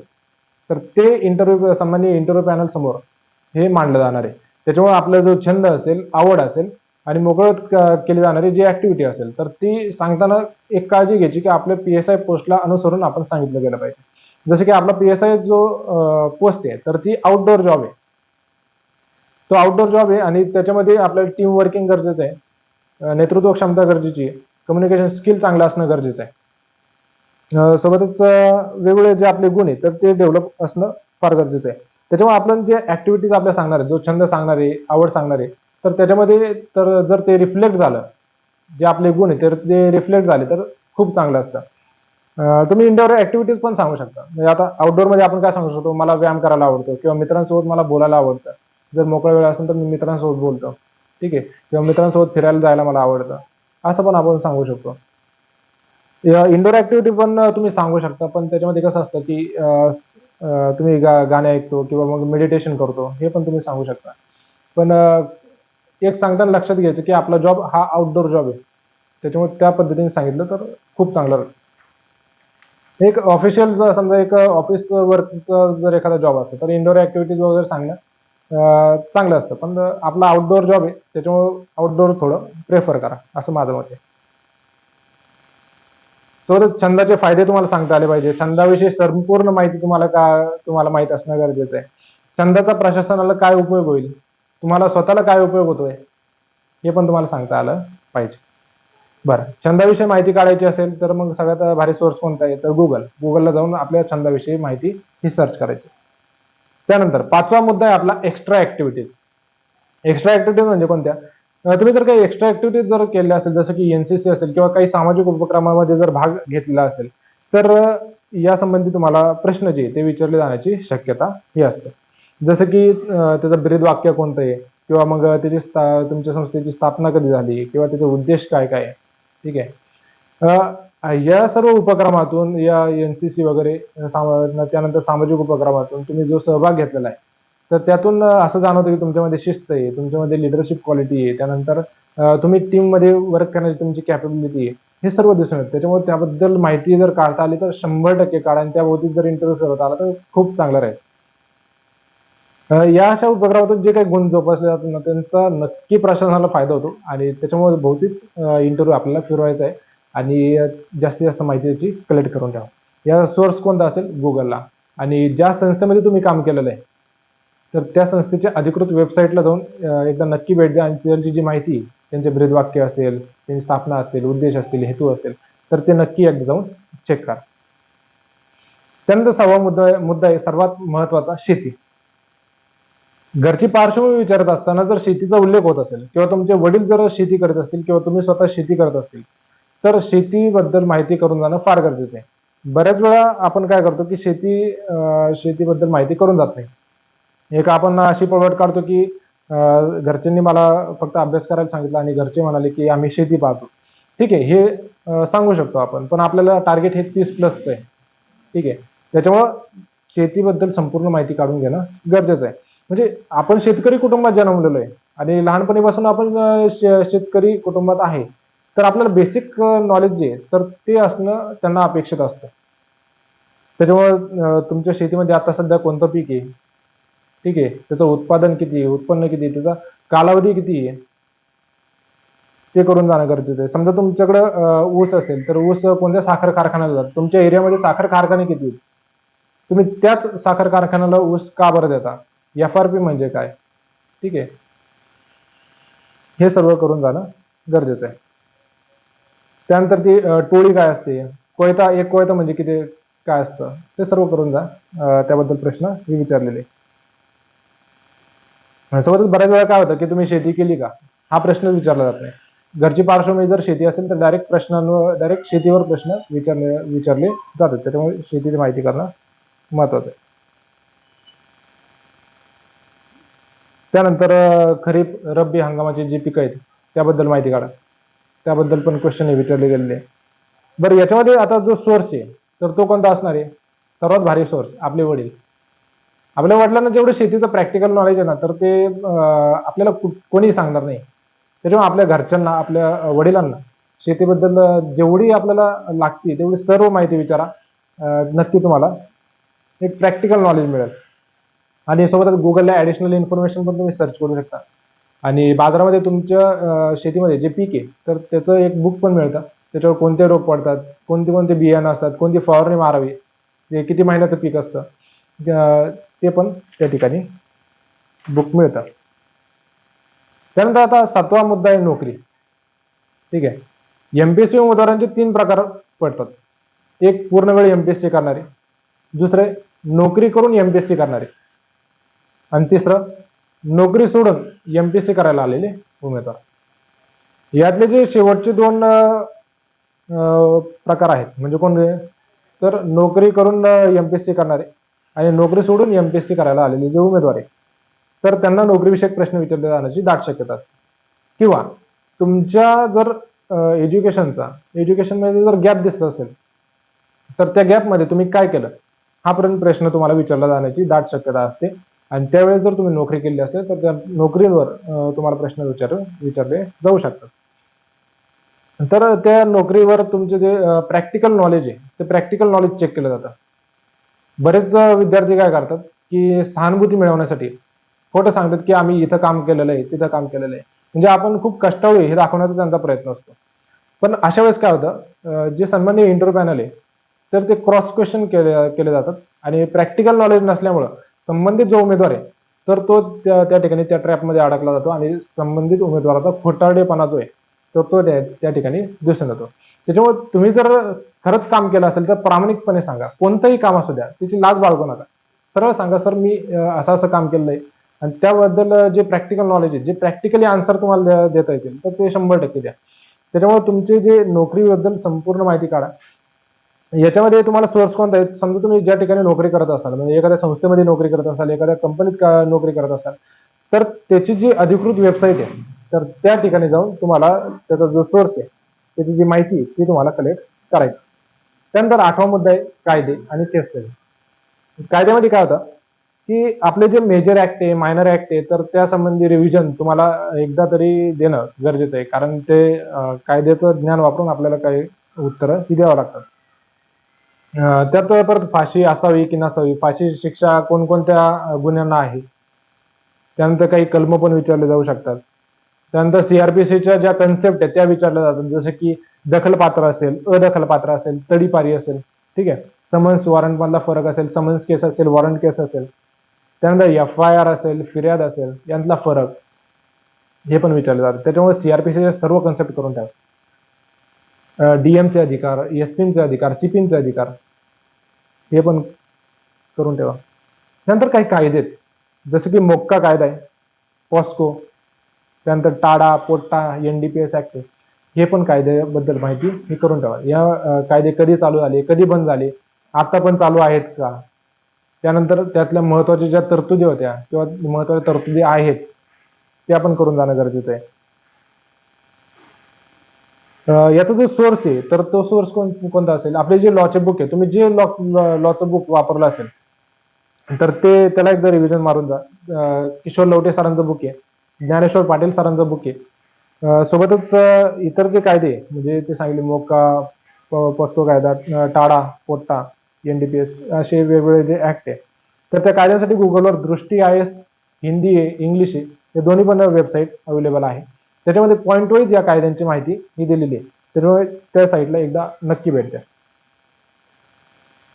तर ते सामान्य इंटरव्ह्यू पॅनल समोर हे मांडलं जाणार आहे. त्याच्यामुळे आपला जो छंद असेल, आवड असेल आणि मोकळ्यात केली जाणारी जी ऍक्टिव्हिटी असेल, तर ती सांगताना एक काळजी घ्यायची, की आपल्या पी-एस-आय पोस्टला अनुसरून आपण सांगितलं गेलं पाहिजे. जसं की आपला पी-एस-आय जो पोस्ट आहे, तर ती आउटडोअर जॉब आहे. तो आउटडोअर जॉब आहे आणि त्याच्यामध्ये आपल्याला टीम वर्किंग गरजेचं आहे. नेतृत्व क्षमता गरजेची आहे. कम्युनिकेशन स्किल चांगलं असणं गरजेचं आहे. सोबतच वेगवेगळे जे आपले गुण आहेत, तर ते डेव्हलप असणं फार गरजेचं आहे. त्याच्यामुळे आपण जे ऍक्टिव्हिटीज आपल्या सांगणार आहे, जो छंद सांगणार आहे, आवड सांगणार आहे, तर त्याच्यामध्ये तर जर ते रिफ्लेक्ट झालं, जे आपले गुण आहेत, तर ते रिफ्लेक्ट झाले, तर खूप चांगलं असतं. तुम्ही इंडोअर ऍक्टिव्हिटीज पण सांगू शकता. म्हणजे आता आउटडोअर मध्ये आपण काय सांगू शकतो, मला व्यायाम करायला आवडतो किंवा मित्रांसोबत मला बोलायला आवडतं. जर मोकळा वेळ असेल तर मी मित्रांसोबत बोलतो. ठीक आहे. किंवा मित्रांसोबत फिरायला जायला मला आवडतं. असं पण आपण सांगू शकतो. इंडोर ऍक्टिव्हिटी पण तुम्ही सांगू शकता, पण त्याच्यामध्ये कसं असतं, की तुम्ही गाणे ऐकतो किंवा मग मेडिटेशन करतो, हे पण तुम्ही सांगू शकता. पण एक सांगताना लक्षात घ्यायचं, की आपला जॉब हा आउटडोर जॉब आहे. त्याच्यामुळे त्या पद्धतीने सांगितलं तर खूप चांगलं राहील. एक ऑफिशियल समजा एक ऑफिस वर्कचा जर एखादा जॉब असतो, तर इंडोर ऍक्टिव्हिटीज वगैरे सांगणं चांगलं असतं. पण आपला आउटडोअर जॉब आहे त्याच्यामुळे आउटडोअर थोडं प्रेफर करा असं माझं मत आहे. सोबतच छंदाचे फायदे तुम्हाला सांगता आले पाहिजे. छंदाविषयी संपूर्ण माहिती तुम्हाला माहित असणं गरजेचं आहे. छंदाचा प्रशासनाला काय उपयोग होईल, तुम्हाला स्वतःला काय उपयोग होतोय, हे पण तुम्हाला सांगता आलं पाहिजे. बरं, छंदाविषयी माहिती काढायची असेल तर मग सगळ्यात भारी सोर्स कोणता आहे तर गुगलला जाऊन आपल्या छंदाविषयी माहिती ही सर्च करायची. त्यानंतर 5वा मुद्दा आहे आपला एक्स्ट्रा ऍक्टिव्हिटीज. एक्स्ट्रा ऍक्टिव्हिटीज म्हणजे कोणत्या? तुम्ही जर काही एक्स्ट्रा ऍक्टिव्हिटीज जर केल्या असेल जसं की एनसीसी असेल किंवा काही सामाजिक उपक्रमामध्ये जर भाग घेतलेला असेल तर या संबंधी तुम्हाला प्रश्न जे ते विचारले जाण्याची शक्यता ही असते. जसं की त्याचं ब्रीद वाक्य कोणतं आहे किंवा मग तुमच्या संस्थेची स्थापना कधी झाली किंवा त्याचे उद्देश काय काय आहे. ठीक आहे. या सर्व उपक्रमातून या एनसीसी वगैरे त्यानंतर सामाजिक उपक्रमातून तुम्ही जो सहभाग घेतलेला आहे तर त्यातून असं जाणवतं की तुमच्यामध्ये शिस्त आहे, तुमच्यामध्ये लिडरशिप क्वालिटी आहे, त्यानंतर तुम्ही टीममध्ये वर्क करण्याची तुमची कॅपेबिलिटी आहे, हे सर्व दिसून येतं. त्याच्यामुळे त्याबद्दल माहिती जर काढता आली तर 100% काढा आणि त्याभोवती जर इंटरव्ह्यू करत आला तर खूप चांगलं राहील. या अशा उपक्रमातून जे काही गुण जोपासले जातात ना त्यांचा नक्की प्रशासनाला फायदा होतो आणि त्याच्यामुळे भोवतीच इंटरव्ह्यू आपल्याला फिरवायचा आहे आणि जास्तीत जास्त माहिती त्याची कलेक्ट करून ठेवा. या सोर्स कोणता असेल गुगलला आणि ज्या संस्थेमध्ये तुम्ही काम केलेलं आहे तर त्या संस्थेच्या अधिकृत वेबसाईटला जाऊन एकदा नक्की भेट द्या आणि त्यांची जी माहिती त्यांचे ब्रीदवाक्य असेल, त्यांची स्थापना असेल, उद्देश असतील, हेतू असेल तर ते नक्की एकदा जाऊन चेक करा. त्यानंतर 6वा मुद्दा आहे सर्वात महत्वाचा शेती. घरची पार्श्वभूमी विचारत असताना जर शेतीचा उल्लेख होत असेल किंवा तुमचे वडील जर शेती करत असतील किंवा तुम्ही स्वतः शेती करत असतील तर शेतीबद्दल माहिती करून जाणं फार गरजेचं आहे. बऱ्याच वेळा आपण काय करतो की शेतीबद्दल माहिती करून जात नाही. एक आपण अशी पळवाट काढतो की घरच्यांनी मला फक्त अभ्यास करायला सांगितलं आणि घरचे म्हणाले की आम्ही शेती पाहतो. ठीक आहे, हे सांगू शकतो आपण, पण आपल्याला टार्गेट हे 30+ आहे. ठीक आहे, त्याच्यामुळं शेतीबद्दल संपूर्ण माहिती काढून घेणं गरजेचं आहे. म्हणजे आपण शेतकरी कुटुंबात जन्मलेलो आहे आणि लहानपणीपासून आपण शेतकरी कुटुंबात आहे तर आपल्याला बेसिक नॉलेज जे आहे तर ते असणं त्यांना अपेक्षित असतं. त्याच्यामुळे तुमच्या शेतीमध्ये आता सध्या कोणतं पीक आहे, ठीक आहे, त्याचं उत्पादन किती आहे, उत्पन्न किती आहे, त्याचा कालावधी किती आहे ते करून जाणं गरजेचं आहे. समजा तुमच्याकडं ऊस असेल तर ऊस कोणत्या साखर कारखान्याला जातो, तुमच्या एरियामध्ये साखर कारखाने किती आहेत, तुम्ही त्याच साखर कारखान्याला ऊस का बरं देता, FRP म्हणजे काय, ठीक आहे, हे सर्व करून जाणं गरजेचं आहे. त्यानंतर ती टोळी काय असते, एक कोयता म्हणजे किती काय असतं ते सर्व करून जा. त्याबद्दल प्रश्न हे विचारलेले. सोबतच बऱ्याच वेळा काय होतं की तुम्ही शेती केली का हा प्रश्न विचारला जात नाही. घरची पार्श्वभूमी जर शेती असेल तर डायरेक्ट शेतीवर प्रश्न विचारले जातात. त्याच्यामुळे शेतीची माहिती करणं महत्वाचं आहे. त्यानंतर खरीप रब्बी हंगामाची जी पिकं आहेत त्याबद्दल माहिती काढा. त्याबद्दल पण क्वेश्चन विचारले गेलेले आहे. बरं, याच्यामध्ये आता जो सोर्स आहे तर तो कोणता असणार आहे? सर्वात भारी सोर्स आपले वडील. आपल्या वडिलांना जेवढं शेतीचं प्रॅक्टिकल नॉलेज आहे ना तर ते आपल्याला कोणी सांगणार नाही. त्याच्यामुळे आपल्या घरच्यांना, आपल्या वडिलांना शेतीबद्दल जेवढी आपल्याला लागते तेवढी सर्व माहिती विचारा. नक्की तुम्हाला एक प्रॅक्टिकल नॉलेज मिळेल. आणि सोबतच गुगलला ऍडिशनल इन्फॉर्मेशन पण तुम्ही सर्च करू शकता. आणि बाजारामध्ये तुमच्या शेतीमध्ये जे पीक आहे तर त्याचं एक बुक पण मिळतं. त्याच्यावर कोणते रोग पडतात, कोणते कोणते बियाणं असतात, कोणती फवारणी मारावी, ते किती महिन्याचं पीक असतं ते पण त्या ठिकाणी बुक मिळतं. त्यानंतर आता 7वा मुद्दा आहे नोकरी. ठीक आहे, एमपीएससी उमेदवारांचे 3 प्रकार पडतात. एक पूर्ण वेळ एमपीएससी करणारे, दुसरे नोकरी करून एमपीएससी करणारे आणि तिसरं नोकरी सोडून एमपीएससी करायला आलेले उमेदवार. यातले जे शेवटचे 2 प्रकार आहेत म्हणजे कोणते तर नोकरी करून एमपीएससी करणारे आणि नोकरी सोडून एमपीएससी करायला आलेले जे उमेदवार आहेत तर त्यांना नोकरीविषयक प्रश्न विचारले जाण्याची दाट शक्यता असते. किंवा तुमच्या जर एज्युकेशनमध्ये जर गॅप दिसत असेल तर त्या गॅपमध्ये तुम्ही काय केलं हा प्रश्न तुम्हाला विचारला जाण्याची दाट शक्यता असते. आणि त्यावेळेस जर तुम्ही नोकरी केली असेल तर त्या नोकरीवर तुम्हाला प्रश्न विचारले जाऊ शकतात. तर त्या नोकरीवर तुमचे जे प्रॅक्टिकल नॉलेज आहे ते प्रॅक्टिकल नॉलेज चेक केलं जातं. बरेच विद्यार्थी काय करतात की सहानुभूती मिळवण्यासाठी खोटं सांगतात की आम्ही इथं काम केलेलं आहे, तिथं काम केलेलं आहे. म्हणजे आपण खूप कष्टाळू आहे हे दाखवण्याचा त्यांचा प्रयत्न असतो. पण अशा वेळेस काय होतं, जे सन्माननीय इंटरव्ह्यू पॅनल आहे, तर ते क्रॉस क्वेश्चन केले केले जातात आणि प्रॅक्टिकल नॉलेज नसल्यामुळं संबंधित जो उमेदवार आहे, तर तो त्या ठिकाणी त्या ट्रॅपमध्ये अडकला जातो आणि संबंधित उमेदवाराचा खोटारडेपणा जो आहे, तर तो त्या ठिकाणी दिसून येतो. त्याच्यामुळे तुम्ही जर खरंच काम केलं असेल तर प्रामाणिकपणे सांगा. कोणतंही काम असू द्या, त्याची लाज बाळगू नका. सरळ सांगा, सर मी असं असं काम केलेलं आहे आणि त्याबद्दल जे प्रॅक्टिकल नॉलेज आहे, जे प्रॅक्टिकली आन्सर तुम्हाला देता येतील, तर ते 100% द्या. त्याच्यामुळे तुमचे जे नोकरीबद्दल संपूर्ण माहिती काढा. याच्यामध्ये तुम्हाला सोर्स कोणता आहे? समजा तुम्ही ज्या ठिकाणी नोकरी करत असाल, म्हणजे एखाद्या संस्थेमध्ये नोकरी करत असाल, एखाद्या कंपनीत नोकरी करत असाल, तर त्याची जी अधिकृत वेबसाईट आहे, तर त्या ठिकाणी जाऊन तुम्हाला त्याचा जो सोर्स आहे, त्याची जी माहिती आहे, ती तुम्हाला कलेक्ट करायची. त्यानंतर 8वा मुद्दा आहे कायदे आणि केस स्टडी. कायद्यामध्ये काय होतं, की आपले जे मेजर ऍक्ट आहे, मायनर ऍक्ट आहे, तर त्या संबंधी रिव्हिजन तुम्हाला एकदा तरी देणं गरजेचं आहे. कारण ते कायद्याचं ज्ञान वापरून आपल्याला काही उत्तरं ही द्यावं लागतात. त्यात परत फाशी असावी की नसावी, फाशी शिक्षा कोणकोणत्या गुन्ह्यांना आहे, त्यानंतर काही कलम पण विचारले जाऊ शकतात. त्यानंतर सीआरपीसीच्या ज्या कन्सेप्ट आहेत त्या विचारल्या जातात, जसं की दखलपात्र असेल, अदखलपात्र असेल, तडीपारी असेल, ठीक आहे. समन्स वॉरंट मधला फरक असेल, समन्स केस असेल, वॉरंट केस असेल, त्यानंतर FIR असेल, फिर्याद असेल, यांतला फरक हे पण विचारले जातात. त्याच्यामुळे सीआरपीसीचे सर्व कन्सेप्ट करून ठेवा. डीएमचे अधिकार, एसपीचे अधिकार, सीपीचे अधिकार हे पण करून ठेवा. नंतर काही कायदे आहेत, जसं की मोक्का कायदा आहे, पॉस्को, त्यानंतर टाडा, पोट्टा, NDPS ऍक्ट आहे. हे पण कायद्याबद्दल माहिती हे करून ठेवा. या कायदे कधी चालू झाले, कधी बंद झाले, आता पण चालू आहेत का? त्यानंतर त्यातल्या महत्वाच्या ज्या तरतुदी होत्या किंवा महत्वाच्या तरतुदी आहेत, त्या पण करून जाणं गरजेचं आहे. याचा जो सोर्स आहे, तर तो सोर्स कोणता असेल? आपले जे लॉचे बुक आहे, तुम्ही जे लॉचं बुक वापरलं असेल, तर त्याला एकदा रिव्हिजन मारून जा. किशोर लवटे सरांचं बुक आहे, ज्ञानेश्वर पाटील सरांचं बुक आहे. सोबतच इतर जे कायदे म्हणजे ते सांगितले मोक्का, पॉस्को कायदा, टाडा, पोट्टा, NDPS असे वेगवेगळे जे ऍक्ट आहे, तर त्या कायद्यांसाठी गुगलवर दृष्टी IS हिंदी आहे, इंग्लिश आहे, हे दोन्ही पण वेबसाईट अवेलेबल आहे. त्याच्यामध्ये पॉइंट वाईज या कायद्यांची माहिती ही दिलेली आहे. त्यामुळे त्या साईटला एकदा नक्की भेट द्या.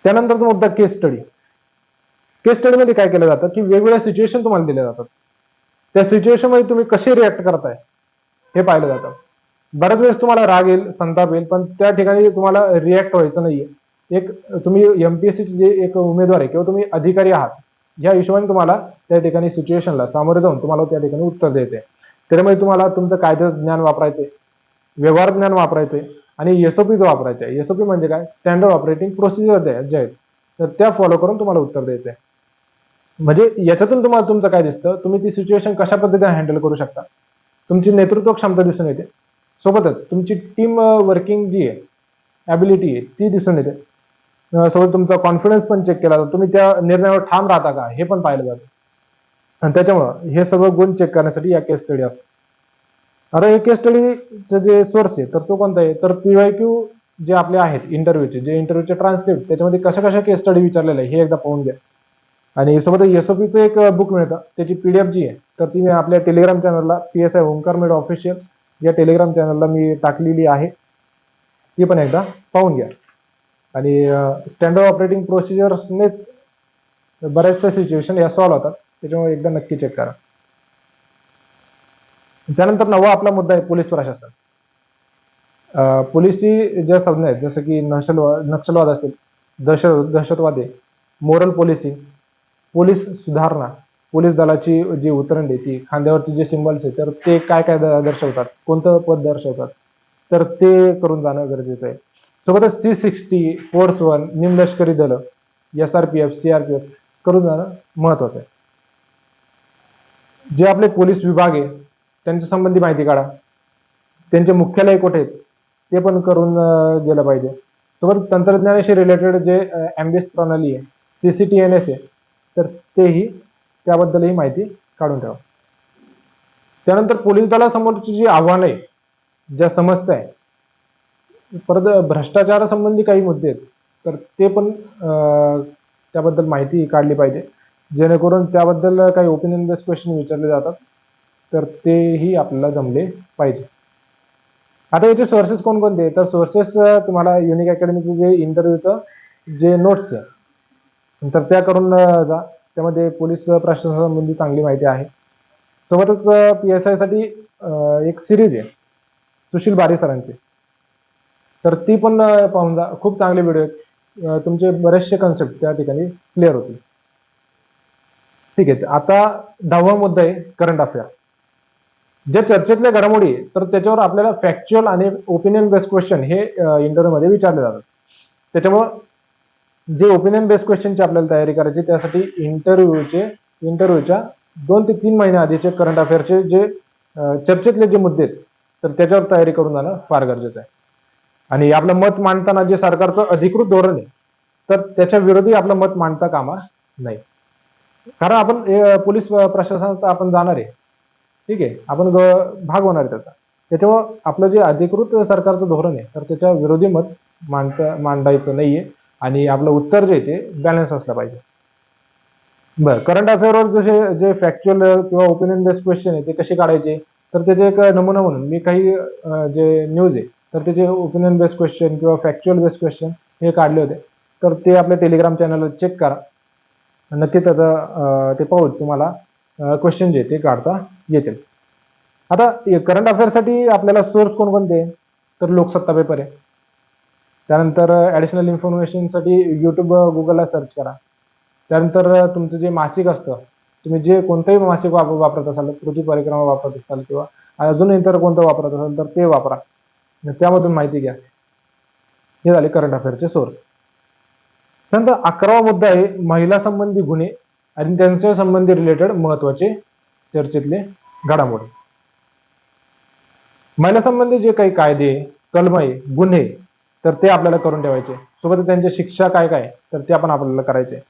त्यानंतरचा मुद्दा केस स्टडी. केस स्टडीमध्ये काय केलं जातं, की वेगवेगळ्या सिच्युएशन तुम्हाला दिल्या जातात. त्या सिच्युएशन मध्ये तुम्ही कसे रिॲक्ट करताय हे पाहिलं जातं. बऱ्याच वेळेस तुम्हाला राग येईल, संताप येईल, पण त्या ठिकाणी तुम्हाला रिॲक्ट व्हायचं नाहीये. एक तुम्ही MPSC चे जे एक उमेदवार आहे किंवा तुम्ही अधिकारी आहात, या हिशोबाने तुम्हाला त्या ठिकाणी सिच्युएशनला सामोरे जाऊन तुम्हाला त्या ठिकाणी उत्तर द्यायचंय. त्यामुळे तुम्हाला तुमचं कायद्याचं ज्ञान वापरायचंय, व्यवहार ज्ञान वापरायचंय आणि SOPचं वापरायचंय. SOP म्हणजे काय? स्टँडर्ड ऑपरेटिंग प्रोसिजर जे आहेत, तर त्या फॉलो करून तुम्हाला उत्तर द्यायचंय. म्हणजे याच्यातून तुम्हाला तुमचं काय दिसतं, तुम्ही ती सिच्युएशन कशा पद्धतीने हँडल करू शकता, तुमची नेतृत्व क्षमता दिसून येते. सोबतच तुमची टीम वर्किंग जी आहे, ॲबिलिटी आहे, ती दिसून येते. सोबत तुमचा कॉन्फिडन्स पण चेक केला जातो. तुम्ही त्या निर्णयावर ठाम राहता का, हे पण पाहिलं जातं. आणि त्याच्यामुळं हे सगळं गुण चेक करण्यासाठी या केस स्टडी असतात. आता हे केस स्टडीचं जे सोर्स आहे, तर तो कोणता आहे? तर PYQ जे आपले आहेत इंटरव्ह्यूचे, जे इंटरव्ह्यूचे ट्रान्सक्रिप्ट, त्याच्यामध्ये कशा कशा केस स्टडी विचारलेले आहे हे एकदा पाहून घ्या. आणि सोबत SOPचं एक बुक मिळतं, त्याची PDF जी आहे, तर ती मी आपल्या टेलिग्राम चॅनलला PSI ओंकार मेड ऑफिशियल या टेलिग्राम चॅनलला मी टाकलेली आहे. ती पण एकदा पाहून घ्या. आणि स्टँडर्ड ऑपरेटिंग प्रोसिजर्सनेच बऱ्याचशा सिच्युएशन या सॉल्व्ह होतात. त्याच्यामुळे एकदा नक्की चेक करा. त्यानंतर 9वा आपला मुद्दा आहे पोलीस प्रशासन. पोलिसी ज्या संज्ञा आहेत, जसं की नक्षलवाद असेल, दहशतवाद आहे, मोरल पोलिसिंग, पोलीस सुधारणा, पोलीस दलाची जी उतरंडी ती खांद्यावरची जे सिम्बॉल्स आहे, तर ते काय काय दर्शवतात, कोणतं पद दर्शवतात, तर ते करून जाणं गरजेचं आहे. सोबतच C60, फोर्स 1, निमलष्करी दल, SRPF, CRPF करून जाणं महत्वाचं आहे. जे आपले पोलीस विभाग आहे त्यांच्या संबंधी माहिती काढा, त्यांचे मुख्यालय कुठे आहेत ते पण करून गेलं पाहिजे. सोबत तंत्रज्ञानाशी रिलेटेड जे MBS प्रणाली आहे, CCTNS आहे, तर तेही त्याबद्दलही माहिती काढून ठेवा. त्यानंतर पोलीस दलासमोरची जी आव्हानं आहे, ज्या समस्या आहे, परत भ्रष्टाचारासंबंधी काही मुद्दे आहेत, तर ते पण त्याबद्दल माहिती काढली पाहिजे. जेणेकरून त्याबद्दल काही ओपिनियन बेस्ड क्वेश्चन विचारले जातात, तर तेही आपल्याला जमले पाहिजे. आता याचे सोर्सेस कोणकोणते? तर सोर्सेस तुम्हाला युनिक अकॅडमीचे जे इंटरव्ह्यूचं जे नोट्स आहे तर त्या करून जा. त्यामध्ये पोलीस प्रशासनासंबंधी चांगली माहिती आहे. सोबतच PSI साठी एक सिरीज आहे सुशील बारी सरांची, तर ती पण पाहून जा. खूप चांगले व्हिडिओ आहेत. तुमचे बरेचसे कन्सेप्ट त्या ठिकाणी क्लिअर होतील. ठीक आहे. आता 10वा मुद्दा आहे करंट अफेअर. जे चर्चेतल्या घडामोडी तर त्याच्यावर आपल्याला फॅक्च्युअल आणि ओपिनियन बेस्ड क्वेश्चन हे इंटरव्ह्यूमध्ये विचारले जातात. त्याच्यामुळं जे ओपिनियन बेस्ड क्वेश्चनची आपल्याला तयारी करायची त्यासाठी इंटरव्ह्यूच्या 2 ते 3 महिने आधीचे करंट अफेअरचे जे चर्चेतले जे मुद्दे आहेत तर त्याच्यावर तयारी करून जाणं फार गरजेचं आहे. आणि आपलं मत मांडताना जे सरकारचं अधिकृत धोरण आहे तर त्याच्या विरोधी आपलं मत मांडता कामा नाही. कारण आपण पोलीस प्रशासनात आपण जाणार आहे, ठीक आहे, आपण भाग होणार आहे त्याचा. त्याच्यामुळं आपलं जे अधिकृत सरकारचं धोरण आहे तर त्याच्या विरोधी मत मांडायचं नाहीये आणि आपलं उत्तर जे आहे ते बॅलन्स असलं पाहिजे. बरं, करंट अफेअरवर जसे जे फॅक्च्युअल किंवा ओपिनियन बेस्ड क्वेश्चन आहे ते कसे काढायचे तर त्याचे एक नमुना म्हणून मी काही जे न्यूज आहे तर त्याचे ओपिनियन बेस्ड क्वेश्चन किंवा फॅक्च्युअल बेस्ड क्वेश्चन हे काढले होते. तर ते आपल्या टेलिग्राम चॅनलवर चेक करा. नक्की त्याचं ते पाहून तुम्हाला क्वेश्चन जे ते काढता येतील. आता करंट अफेअरसाठी आपल्याला सोर्स कोणकोणते? तर लोकसत्ता पेपर आहे. त्यानंतर ॲडिशनल इन्फॉर्मेशनसाठी यूट्यूब गुगलला सर्च करा. त्यानंतर तुमचं जे मासिक असतं, तुम्ही जे कोणतंही मासिक वापरत असाल, पृथ्वी परिक्रमा वापरत असाल किंवा अजून इतर कोणतं वापरत असाल तर ते वापरा. त्यामधून माहिती घ्या. हे झाले करंट अफेअरचे सोर्स. त्यानंतर 11वा मुद्दा आहे महिला संबंधी गुन्हे आणि त्यांच्या संबंधी रिलेटेड महत्वाचे चर्चेतले घडामोडी. महिला संबंधी जे काही कायदे, कलम आहे, गुन्हे तर ते आपल्याला करून ठेवायचे. सोबत त्यांच्या शिक्षा काय काय तर ते आपण आपल्याला करायचे.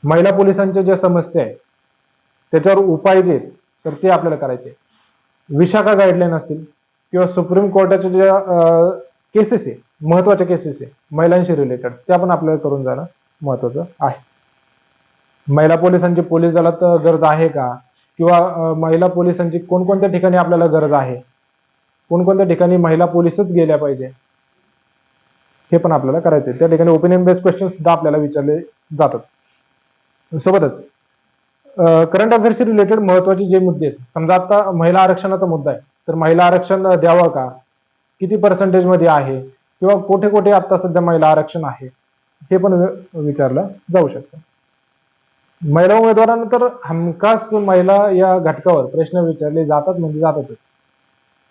महिला पोलिसांच्या ज्या समस्या आहे त्याच्यावर उपाय जे तर ते आपल्याला करायचे. विशाखा गाईडलाईन असतील किंवा सुप्रीम कोर्टाच्या ज्या केसेस आहे, महत्वाच्या केसेस आहे महिलांशी रिलेटेड, त्या पण आपल्याला करून जाणं महत्वाचं आहे. महिला पोलिसांची पोलीस दलात गरज आहे का, किंवा महिला पोलिसांची कोणकोणत्या ठिकाणी आपल्याला गरज आहे, कोणकोणत्या ठिकाणी महिला पोलीसच गेल्या पाहिजे, हे पण आपल्याला करायचंय. त्या ठिकाणी ओपिनियन बेस्ड क्वेश्चन सुद्धा आपल्याला विचारले जातात. सोबतच करंट अफेअर्सशी रिलेटेड महत्वाचे जे मुद्दे आहेत, समजा आता महिला आरक्षणाचा मुद्दा आहे तर महिला आरक्षण द्यावं का, किती पर्सेंटेज मध्ये आहे, किंवा कुठे कुठे आता सध्या महिला आरक्षण आहे, हे पण विचारलं जाऊ शकतं. महिला उमेदवारांना तर हमखास महिला या घटकावर प्रश्न विचारले जातात म्हणजे जातातच.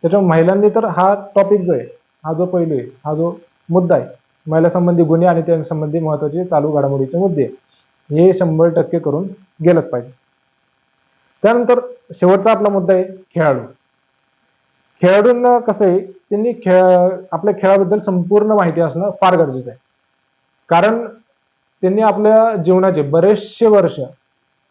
त्याच्यामुळे महिलांनी तर हा टॉपिक जो आहे, हा जो पैलू आहे, हा जो मुद्दा आहे, महिला संबंधी गुन्हे आणि त्या संबंधी महत्वाचे चालू घडामोडीचे मुद्दे, हे 100% करून गेलंच पाहिजे. त्यानंतर शेवटचा आपला मुद्दा आहे खेळाडू. खेळाडूंना कसं आहे, त्यांनी आपल्या खेळाबद्दल संपूर्ण माहिती असणं फार गरजेचं आहे. कारण त्यांनी आपल्या जीवनाचे बरेचसे वर्ष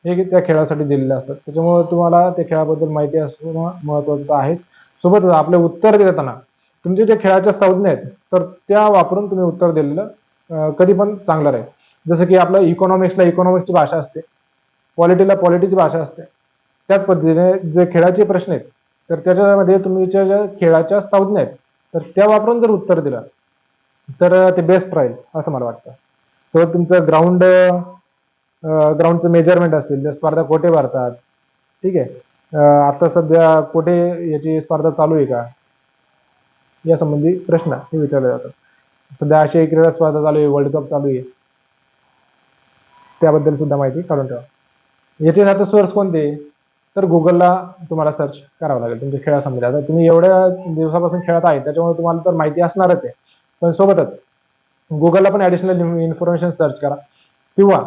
हे त्या खेळासाठी दिलेले असतात. त्याच्यामुळे तुम्हाला त्या खेळाबद्दल माहिती असणं महत्वाचं आहेच. सोबतच आपले उत्तर देताना तुमचे जे खेळाच्या संज्ञा आहेत तर त्या वापरून तुम्ही उत्तर दिलेलं कधी पण चांगलं राहील. जसं की आपलं इकॉनॉमिक्सला इकॉनॉमिक्सची भाषा असते, पॉलिटीला पॉलिटीची भाषा असते. त्याच पद्धतीने जे खेळाचे प्रश्न आहेत तर त्याच्यामध्ये तुमच्या ज्या खेळाच्या संज्ञा आहेत तर त्या वापरून जर उत्तर दिलं तर ते बेस्ट राहील असं मला वाटतं. तर तुमचं ग्राउंडचं मेजरमेंट असतील, त्या स्पर्धा कोठे भरतात, ठीक आहे, आता सध्या कुठे याची स्पर्धा चालू आहे का, या संबंधी प्रश्न हे विचारले जातात. सध्या आशियाई क्रीडा स्पर्धा चालू आहे, वर्ल्ड कप चालू आहे, त्याबद्दल सुद्धा माहिती काढून ठेवा. याचे आता सोर्स कोणते, तर गुगलला तुम्हाला सर्च करावं लागेल तुमच्या खेळासंबंधी. आता तुम्ही एवढ्या दिवसापासून खेळत आहे त्याच्यामुळे तुम्हाला तर माहिती असणारच आहे, पण सोबतच गुगलला पण ऍडिशनल इन्फॉर्मेशन सर्च करा, किंवा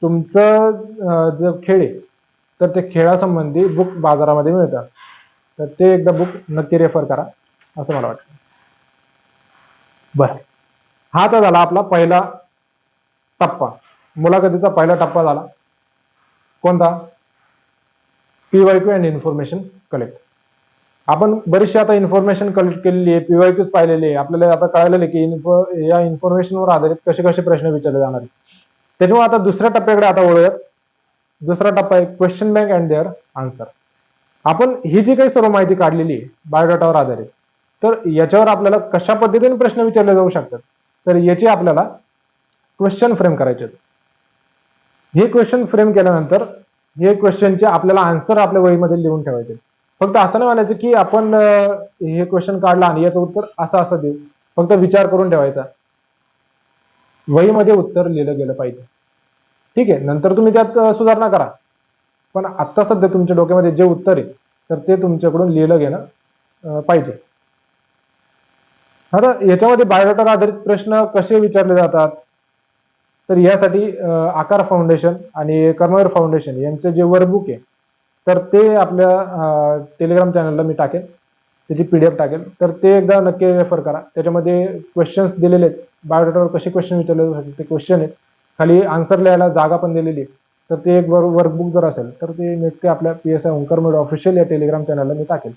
तुमचं जो खेळ आहे तर ते खेळासंबंधी बुक बाजारामध्ये मिळतात, तर ते एकदा बुक नक्की रेफर करा असं मला वाटतं. बरं, हा तर झाला आपला पहिला टप्पा, मुलाखतीचा पहिला टप्पा झाला कोणता, PYQ अँड इन्फॉर्मेशन कलेक्ट. आपण बरीचशी आता इन्फॉर्मेशन कलेक्ट केलेली आहे, PYQच पाहिलेली आहे, आपल्याला आता कळलेलं आहे की या इन्फॉर्मेशनवर आधारित कसे कसे प्रश्न विचारले जाणार आहेत. त्याच्यामुळे आता दुसऱ्या टप्प्याकडे आता वळूयात. दुसरा टप्पा आहे question bank and their answer. आपण ही जी काही सर्व माहिती काढलेली आहे बायोडाटावर आधारित, तर याच्यावर आपल्याला कशा पद्धतीने प्रश्न विचारले जाऊ शकतात, तर याची आपल्याला क्वेश्चन फ्रेम करायचे. हे क्वेश्चन फ्रेम केल्यानंतर हे क्वेश्चनचे आपल्याला आन्सर आपल्या वहीमध्ये लिहून ठेवायचे. फक्त असं नाही म्हणायचं की आपण हे क्वेश्चन काढला आणि याचं उत्तर असं असं देऊ, फक्त विचार करून ठेवायचा. वहीमध्ये उत्तर लिहिलं गेलं पाहिजे. ठीक आहे, नंतर तुम्ही त्यात सुधारणा करा, पण आता सध्या तुमच्या डोक्यामध्ये जे उत्तर आहे तर ते तुमच्याकडून लिहिलं गेलं पाहिजे. आता याच्यामध्ये बायोडाटावर आधारित प्रश्न कसे विचारले जातात, तर यासाठी आकार फाउंडेशन आणि कर्मवीर फाउंडेशन यांचं जे वर्कबुक आहे तर ते आपल्या टेलिग्राम चॅनलला मी टाकेल, त्याची PDF टाकेल, तर ते एकदा नक्की रेफर करा. त्याच्यामध्ये क्वेश्चन्स दिलेले आहेत, बायोडाटावर कसे क्वेश्चन विचारले जाऊ शकतात ते क्वेश्चन आहेत, खाली आन्सर लिहायला जागा पण दिलेली आहे. तर ते एक वर्कबुक जर असेल तर ते नक्की आपल्या PSI ओंकार मेड ऑफिशियल या टेलिग्राम चॅनलला मी टाकेल.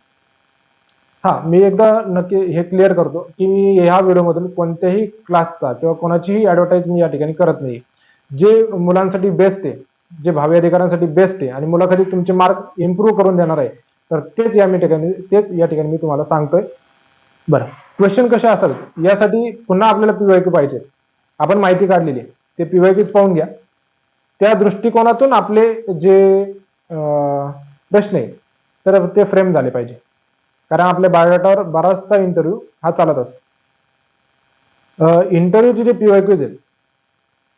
हा, मी एकदा नक्की हे क्लिअर करतो की मी ह्या व्हिडिओमधून कोणत्याही क्लासचा किंवा कोणाचीही ऍडव्हर्टाईज मी या ठिकाणी करत नाही. जे मुलांसाठी बेस्ट आहे, जे भावी अधिकाऱ्यांसाठी बेस्ट आहे आणि मुलाखतीत तुमचे मार्क इम्प्रूव्ह करून देणार आहे, तर तेच या ठिकाणी मी तुम्हाला सांगतोय. बरं, क्वेश्चन कसे असतात यासाठी पुन्हा आपल्याला PYQ पाहिजे. आपण माहिती काढलेली आहे, ते PYQच पाहून घ्या. त्या दृष्टिकोनातून आपले जे प्रश्न आहे तर ते फ्रेम झाले पाहिजे, कारण आपल्या बायोडाटावर बराचसा इंटरव्ह्यू हा चालत असतो. इंटरव्ह्यूचे जे PYQs आहेत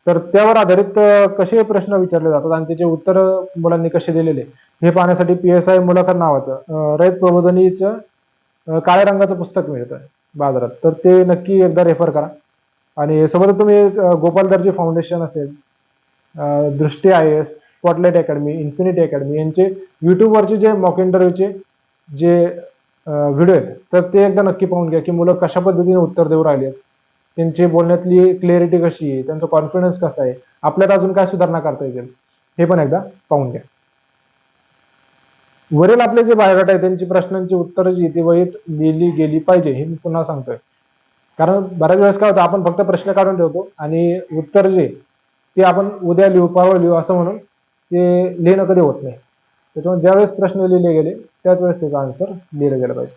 तर त्यावर आधारित कसे प्रश्न विचारले जातात आणि त्याचे उत्तर मुलांनी कसे दिलेले हे पाहण्यासाठी PSI मुलाखत नावाचं रयत प्रबोधिनीचं काळ्या रंगाचं पुस्तक मिळतं बाजारात, तर ते नक्की एकदा रेफर करा. आणि सोबतच तुम्ही गोपाल दर्जी फाउंडेशन असेल, दृष्टी IAS, spotlight academy, infinity academy यांचे युट्यूबवरचे जे मॉक इंटरव्ह्यूचे जे व्हिडिओ आहेत तर ते एकदा नक्की पाहून घ्या की मुलं कशा पद्धतीने उत्तर देऊ राहिले, त्यांची बोलण्यातली क्लिअरिटी कशी आहे, त्यांचा कॉन्फिडन्स कसा आहे, आपल्याला अजून काय सुधारणा करता येईल हे पण एकदा पाहून घ्या. वरील आपले जे बायोडाटा आहे त्यांची प्रश्नांची उत्तरं जी ती वहीत लिहिली गेली पाहिजे हे मी पुन्हा सांगतोय. कारण बऱ्याच वेळेस काय होतं, आपण फक्त प्रश्न काढून ठेवतो आणि उत्तर जे ते आपण उद्या लिहू परवा लिहू असं म्हणून ते लिहिणं कधी होत नाही. त्याच्यामुळे ज्यावेळेस प्रश्न लिहिले गेले त्याच वेळेस त्याचा आन्सर लिहिलं गेलं पाहिजे.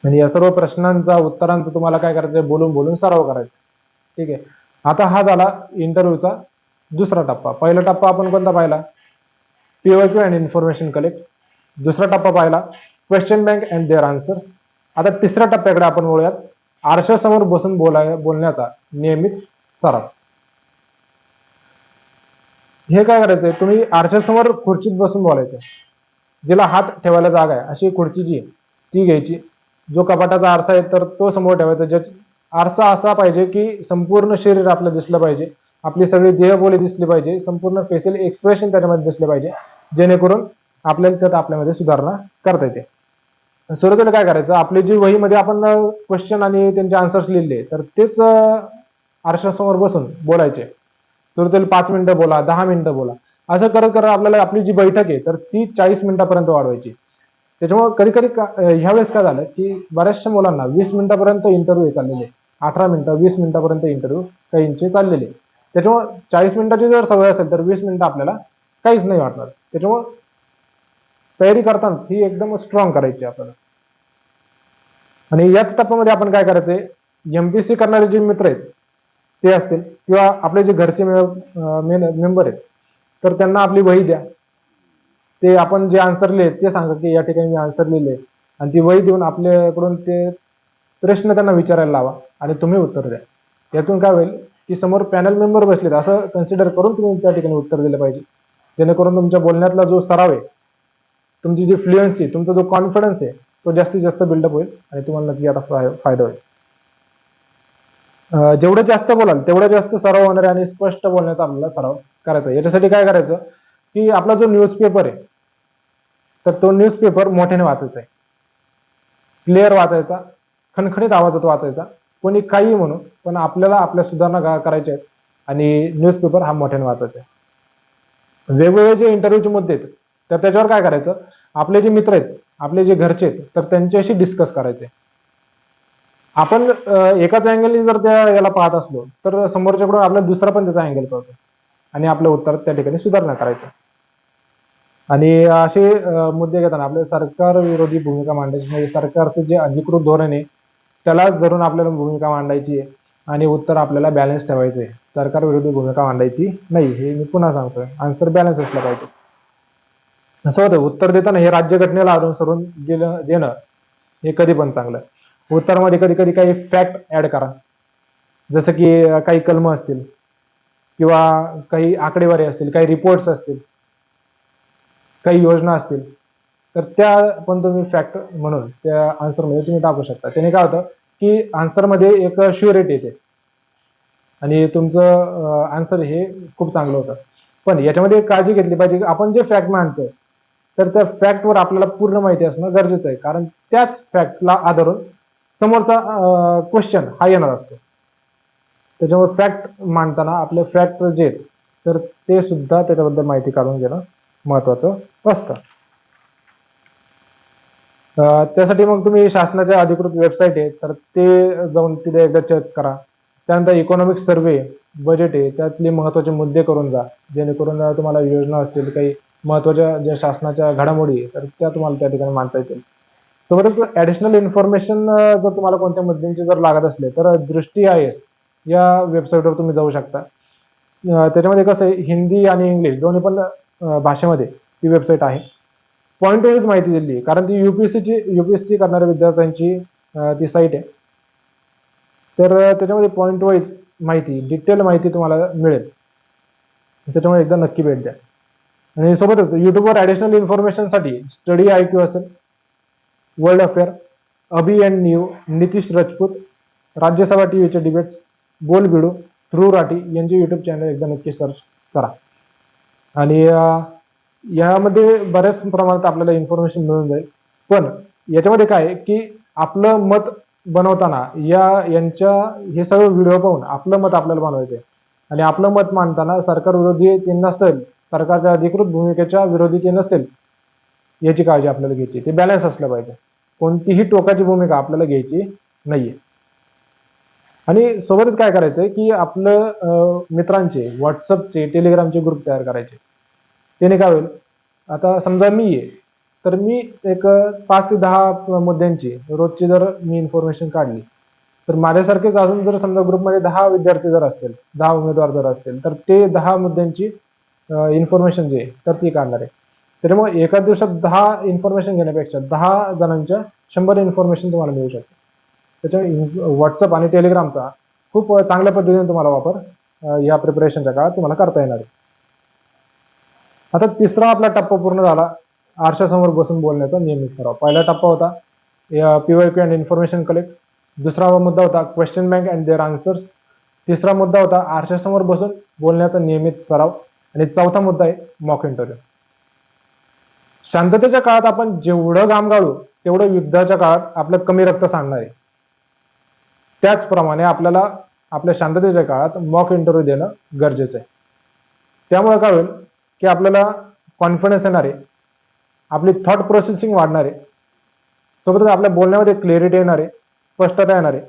आणि या सर्व प्रश्नांचा उत्तरांचा तुम्हाला काय करायचं, बोलून बोलून सराव करायचा. ठीक आहे, आता हा झाला इंटरव्ह्यूचा दुसरा टप्पा. पहिला टप्पा आपण कोणता पाहिला, PYQ अँड इन्फॉर्मेशन कलेक्ट. दुसरा टप्पा पाहिला question bank and their answers. आता तिसऱ्या टप्प्याकडे आपण बोलूयात, आरशासमोर बसून बोलण्याचा नियमित सराव. हे काय करायचंय, तुम्ही आरशासमोर खुर्चीत बसून बोलायचं. जिला हात ठेवायला जागा आहे अशी खुर्ची जी ती घ्यायची. जो कपाटाचा आरसा आहे तर तो समोर ठेवायचा. ज्या आरसा असा पाहिजे की संपूर्ण शरीर आपलं दिसलं पाहिजे, आपली सगळी देहबोली दिसली पाहिजे, संपूर्ण फेशियल एक्सप्रेशन त्याच्यामध्ये दिसले पाहिजे, जेणेकरून आपल्याला त्यात आपल्यामध्ये सुधारणा करता येते. सुरुवातीला काय करायचं, आपली जी वहीमध्ये आपण क्वेश्चन आणि त्यांचे आन्सर्स लिहिले तर तेच आरशासमोर बसून बोलायचे. सुरुवातीला 5 मिनिटं बोला, 10 मिनिटं बोला, असं करत करत आपल्याला आपली जी बैठक आहे तर ती 40 मिनिटापर्यंत वाढवायची. त्याच्यामुळे कधी कधी ह्या वेळेस काय झालं की बऱ्याचशा मुलांना 20 मिनिटापर्यंत इंटरव्ह्यू चाललेले, 18 मिनिटं 20 मिनिटापर्यंत इंटरव्ह्यू काहींचे चाललेले. त्याच्यामुळे 40 मिनिटाची जर सवय असेल तर 20 मिनिटं आपल्याला काहीच नाही वाटणार. त्याच्यामुळे तयारी करताना ही एकदम स्ट्रॉंग करायची आपल्याला. आणि याच टप्प्यामध्ये आपण काय करायचंय, MPSC करणारे जे मित्र आहेत ते असतील किंवा आपले जे घरचे मेंबर आहेत तर त्यांना आपली वही द्या. ते आपण जे आन्सर लिहिले ते सांगा की या ठिकाणी मी आन्सर लिहिले, आणि ती वही देऊन आपल्याकडून ते प्रश्न त्यांना विचारायला लावा आणि तुम्ही उत्तर द्या. यातून काय होईल की समोर पॅनल मेंबर बसलेत असं कन्सिडर करून तुम्ही त्या ठिकाणी उत्तर दिलं पाहिजे, जेणेकरून तुमच्या बोलण्यातला जो सराव आहे, तुमची जी फ्लुएन्सी, तुमचा जो कॉन्फिडन्स आहे तो जास्तीत जास्त बिल्डअप होईल आणि तुम्हाला नक्की आता फायदा होईल. जेवढं जास्त बोलाल तेवढं जास्त सराव होणार आहे आणि स्पष्ट बोलण्याचा आपल्याला सराव करायचा. याच्यासाठी काय करायचं की आपला जो न्यूजपेपर आहे तर तो न्यूजपेपर मोठ्याने वाचायचा आहे, क्लिअर वाचायचा, खणखणीत आवाजात वाचायचा. कोणी काही म्हणू पण आपल्याला आपल्या सुधारणा करायच्या आहेत आणि न्यूजपेपर हा मोठ्याने वाचायचा आहे. वेगवेगळे जे इंटरव्ह्यूचे मुद्दे आहेत तर त्याच्यावर काय करायचं, आपले जे मित्र आहेत, आपले जे घरचे आहेत तर त्यांच्याशी डिस्कस करायचे. आपण एकाच अँगलने जर त्या याला पाहत असलो तर समोरच्याकडून आपल्याला दुसरा पण त्याचा अँगल कळतो आणि आपलं उत्तर त्या ठिकाणी सुधारणा करायचं. आणि असे मुद्दे घेताना आपल्याला सरकार विरोधी भूमिका मांडायची, म्हणजे सरकारचं जे अधिकृत धोरण आहे त्यालाच धरून आपल्याला भूमिका मांडायची आहे आणि उत्तर आपल्याला बॅलन्स ठेवायचं आहे. सरकार विरोधी भूमिका मांडायची नाही, हे मी पुन्हा सांगतोय. आन्सर बॅलन्स असला पाहिजे. असं होतं उत्तर देताना हे राज्यघटनेला अनुसरून देणं हे कधी पण चांगलं. उत्तरामध्ये कधी कधी काही फॅक्ट ऍड करा, जसं की काही कलम असतील किंवा काही आकडेवारी असतील, काही रिपोर्ट्स असतील, काही योजना असतील, तर त्या पण तुम्ही फॅक्ट म्हणून त्या आन्सरमध्ये तुम्ही टाकू शकता. त्याने काय होतं की आन्सरमध्ये एक शुअरिटी येते आणि तुमचं आन्सर हे खूप चांगलं होतं. पण याच्यामध्ये एक काळजी घेतली पाहिजे की आपण जे फॅक्ट मांडतोय तर त्या फॅक्टवर आपल्याला पूर्ण माहिती असणं गरजेचं आहे, कारण त्याच फॅक्टला आधारून समोरचा क्वेश्चन हा येणार असतो. त्याच्यामुळे फॅक्ट मांडताना आपले फॅक्ट जे आहेत तर ते सुद्धा त्याच्याबद्दल माहिती काढून घेणं महत्वाचं असतं. त्यासाठी मग तुम्ही शासनाच्या अधिकृत वेबसाईट आहे तर ते जाऊन तिथे एकदा चेक करा. त्यानंतर इकॉनॉमिक सर्वे, बजेट आहे, त्यातले महत्वाचे मुद्दे करून जा, जेणेकरून तुम्हाला योजना असतील, काही महत्वाच्या ज्या शासनाच्या घडामोडी तर त्या तुम्हाला त्या ठिकाणी मांडता येतील. सोबतच ऍडिशनल इन्फॉर्मेशन जर तुम्हाला कोणत्या मुद्द्यांची जर लागत असले तर दृष्टी IAS या वेबसाईटवर तुम्ही जाऊ शकता. त्याच्यामध्ये कसं आहे, हिंदी आणि इंग्लिश दोन्ही पण भाषेमध्ये ती वेबसाईट आहे. पॉइंट वाईज माहिती दिली आहे, कारण ती युपीएससी करणाऱ्या विद्यार्थ्यांची ती साईट आहे. तर त्याच्यामध्ये पॉइंट वाईज माहिती, डिटेल माहिती तुम्हाला मिळेल. त्याच्यामुळे एकदा नक्की भेट द्या. आणि सोबतच युट्यूबवर ऍडिशनल इन्फॉर्मेशनसाठी स्टडी IQ असेल, world affair, Abhi and new, Nitish Rajput, Rajya Sabha टीव्हीचे डिबेट्स, बोल बिडू, ध्रुव राठी यांचे युट्यूब चॅनल एकदा नक्की सर्च करा. आणि यामध्ये बऱ्याच प्रमाणात आपल्याला इन्फॉर्मेशन मिळून जाईल. पण याच्यामध्ये काय आहे की आपलं मत बनवताना यांच्या हे सगळं व्हिडिओ पाहून आपलं मत आपल्याला बनवायचं आहे. आणि आपलं मत मांडताना सरकार विरोधी ते नसेल, सरकारच्या अधिकृत भूमिकेच्या विरोधी ते नसेल, याची काळजी आपल्याला घ्यायची. ते बॅलन्स असलं पाहिजे. कोणतीही टोकाची भूमिका आपल्याला घ्यायची नाहीये. आणि सोबतच काय करायचंय की आपलं मित्रांचे व्हॉट्सअपचे, टेलिग्रामचे ग्रुप तयार करायचे. त्याने काय होईल, आता समजा मी आहे तर मी एक 5 ते 10 मुद्द्यांची रोजची जर मी इन्फॉर्मेशन काढली तर माझ्यासारखेच अजून जर समजा ग्रुपमध्ये 10 विद्यार्थी जर असतील, 10 उमेदवार जर असतील तर ते 10 मुद्द्यांची इन्फॉर्मेशन जे तर ती काढणार आहे. त्याच्यामुळे एका दिवसात 10 इन्फॉर्मेशन घेण्यापेक्षा 10 जणांच्या 100 इन्फॉर्मेशन तुम्हाला मिळू शकते. त्याच्यामुळे व्हॉट्सअप आणि टेलिग्रामचा खूप चांगल्या पद्धतीने तुम्हाला वापर या प्रिपरेशनच्या काळात तुम्हाला करता येणार आहे. आता तिसरा आपला टप्पा पूर्ण झाला, आरशासमोर बसून बोलण्याचा नियमित सराव. पहिला टप्पा होता PYQ अँड इन्फॉर्मेशन कलेक्ट. दुसरा मुद्दा होता question bank and their answers. तिसरा मुद्दा होता आरशासमोर बसून बोलण्याचा नियमित सराव. आणि चौथा मुद्दा आहे मॉक इंटरव्ह्यू. शांततेच्या काळात आपण जेवढं घाम गाळू तेवढं युद्धाच्या काळात आपलं कमी रक्त सांडणार आहे. त्याचप्रमाणे आपल्याला आपल्या शांततेच्या काळात मॉक इंटरव्ह्यू देणं गरजेचं आहे. त्यामुळे काय होईल की आपल्याला कॉन्फिडन्स येणार आहे, आपली थॉट प्रोसेसिंग वाढणार आहे, सोबतच आपल्या बोलण्यामध्ये क्लॅरिटी येणार आहे, स्पष्टता येणार आहे,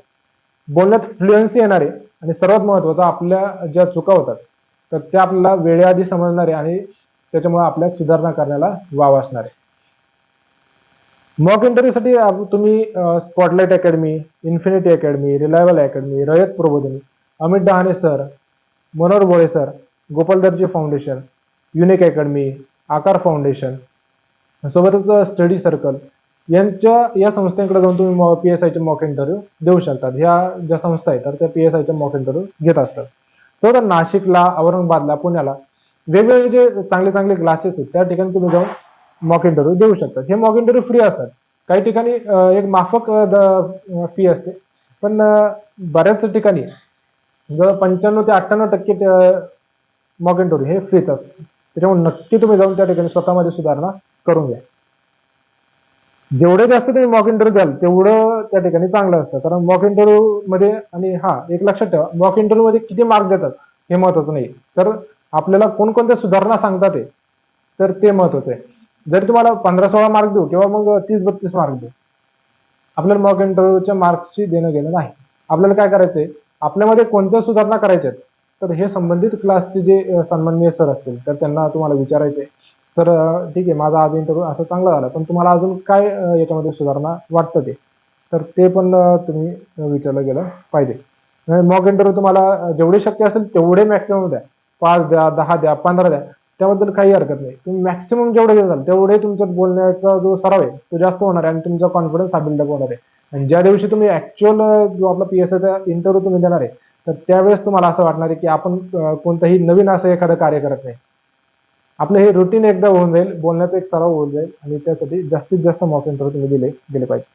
बोलण्यात फ्लुएन्सी येणार आहे आणि सर्वात महत्वाचं आपल्या ज्या चुका होतात तर त्या आपल्याला वेळेआधी समजणार आहे आणि त्याच्यामुळे आपल्या सुधारणा करण्याला वाव असणार आहे. मॉक इंटरव्ह्यूसाठी तुम्ही spotlight academy, infinity academy, reliable academy, Rayat Prabodhini, Amit Dahane sir, Manohar Bhole sir, Gopal Darji foundation, unique academy, Aakar foundation, सोबतच स्टडी सर्कल या संस्थांकडे जाऊन तुम्ही PSIचे मॉक इंटरव्ह्यू देऊ शकतात. ह्या ज्या संस्था आहेत तर त्या PSIचे मॉक इंटरव्ह्यू घेत असतात. तर नाशिकला, औरंगाबादला, पुण्याला वेगवेगळे जे चांगले चांगले क्लासेस आहेत त्या ठिकाणी तुम्ही जाऊन मॉक इंटरव्ह्यू देऊ शकतात. हे मॉक इंटरव्ह्यू फ्री असतात. काही ठिकाणी एक माफक फी असते, पण बऱ्याच ठिकाणी 95 ते 98% मॉक इंटरव्ह्यू हे फ्रीच असतात. त्याच्यामुळे नक्की तुम्ही जाऊन त्या ठिकाणी स्वतःमध्ये सुधारणा करून घ्या. जेवढे जास्त तुम्ही मॉक इंटरव्ह्यू द्याल तेवढं त्या ठिकाणी चांगलं असतं. कारण मॉक इंटरव्ह्यू मध्ये, आणि एक लक्षात ठेवा, मॉक इंटरव्ह्यू मध्ये किती मार्क देतात हे महत्वाचं नाही, तर आपल्याला कोणकोणत्या सुधारणा सांगतात तर ते महत्वाचं आहे. जरी तुम्हाला 15-16 मार्क देऊ किंवा मग 30-32 मार्क देऊ, आपल्याला मॉक इंटरव्ह्यूच्या मार्क्सची देणं घेणं नाही. आपल्याला काय करायचंय, आपल्यामध्ये कोणत्या सुधारणा करायच्या तर हे संबंधित क्लासचे जे सन्माननीय सर असतील तर त्यांना तुम्हाला विचारायचंय, सर ठीक आहे माझा आज इंटरव्ह्यू असा चांगला झाला, पण तुम्हाला अजून काय याच्यामध्ये सुधारणा वाटतं ते. तर ते पण तुम्ही विचारलं गेलं पाहिजे. मॉक इंटरव्ह्यू तुम्हाला जेवढे शक्य असेल तेवढे मॅक्सिमम द्या. 5 द्या, 10 द्या, 15 द्या. त्याबद्दल काही हरकत नाही. तुम्ही मॅक्सिमम जेवढे देताल तेवढे तुमच्यात बोलण्याचा जो सराव आहे तो जास्त होणार आहे आणि तुमचा कॉन्फिडन्स हा बिल्डअप होणार आहे. आणि ज्या दिवशी तुम्ही ऍक्च्युअल जो आपला पी-एस-आयचा इंटरव्ह्यू तुम्ही देणार आहे, तर त्यावेळेस तुम्हाला असं वाटणार आहे की आपण कोणतंही नवीन असं एखादं कार्य करत नाही. आपलं हे रुटीन एकदा होऊन जाईल, बोलण्याचा एक सराव होऊन जाईल आणि त्यासाठी जास्तीत जास्त मॉक इंटरव्ह्यू तुम्ही दिले पाहिजे.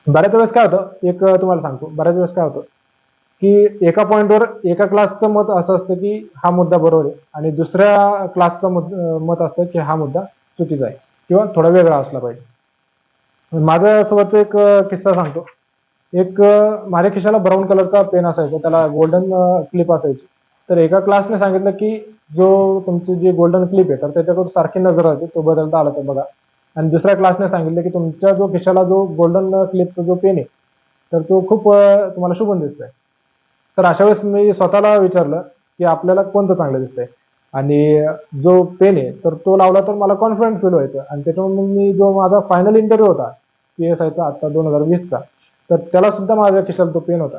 बऱ्याच वेळेस काय होतं, एक तुम्हाला सांगतो, बऱ्याच वेळेस काय होतं, की एका पॉइंटवर एका क्लासचं मत असं असतं की हा मुद्दा बरोबर आहे आणि दुसऱ्या क्लासचं मत असतं की हा मुद्दा चुकीचा आहे किंवा थोडा वेगळा असला पाहिजे. माझ्या सोबतचा एक किस्सा सांगतो. एक माझ्या खिशाला ब्राऊन कलरचा पेन असायचा, त्याला गोल्डन क्लिप असायची. तर एका क्लासने सांगितलं की जो तुमची जी गोल्डन क्लिप आहे तर त्याच्याकडून सारखी नजर राहते, तो बदलता आला तर बघा. आणि दुसऱ्या क्लासने सांगितलं की तुमच्या जो खिशाला जो गोल्डन क्लिपचा जो पेन आहे तर तो खूप तुम्हाला शोभून दिसतोय. तर अशा वेळेस मी स्वतःला विचारलं की आपल्याला कोणतं चांगलं दिसतंय आणि जो पेन आहे तर तो लावला तर मला कॉन्फिडंट फील व्हायचं आणि त्याच्यामुळे मग मी जो माझा फायनल इंटरव्ह्यू होता पी-एस-आयचा आता 2020चा, तर त्याला सुद्धा माझ्या खिशाला तो पेन होता.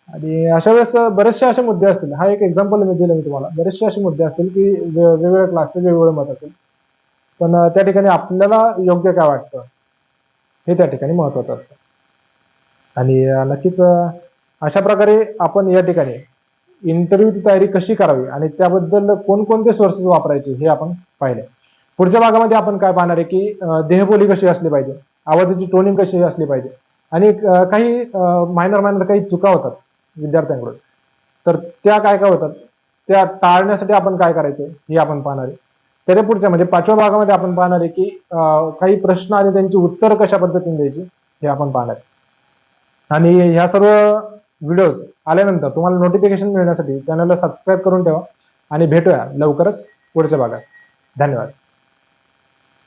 आणि अशा वेळेस बरेचसे असे मुद्दे असतील. हा एक एक्झाम्पल मी दिलं तुम्हाला. बरेचसे असे मुद्दे असतील की वेगवेगळ्या क्लासचे वेगवेगळं मत असेल. पण त्या ठिकाणी आपल्याला योग्य काय वाटतं हे त्या ठिकाणी महत्वाचं असतं. आणि नक्कीच अशा प्रकारे आपण या ठिकाणी इंटरव्ह्यूची तयारी कशी करावी आणि त्याबद्दल कोणकोणते सोर्सेस वापरायचे हे आपण पाहिले. पुढच्या भागामध्ये आपण काय पाहणार आहे की देहबोली कशी असली पाहिजे, आवाजाची टोनिंग कशी असली पाहिजे आणि काही मायनर काही चुका होतात विद्यार्थ्यांकडून. तर त्या काय काय होतात, त्या टाळण्यासाठी आपण काय करायचं हे आपण पाहणार आहे. त्याच्या पुढच्या म्हणजे 5व्या भागामध्ये आपण पाहणार आहे की काही प्रश्न आणि त्यांची उत्तर कशा पद्धतीने द्यायची हे आपण पाहणार आहे. आणि ह्या सर्व व्हिडिओज आल्यानंतर तुम्हाला नोटिफिकेशन मिळण्यासाठी चॅनलला सबस्क्राईब करून ठेवा आणि भेटूया लवकरच पुढच्या भागात. धन्यवाद.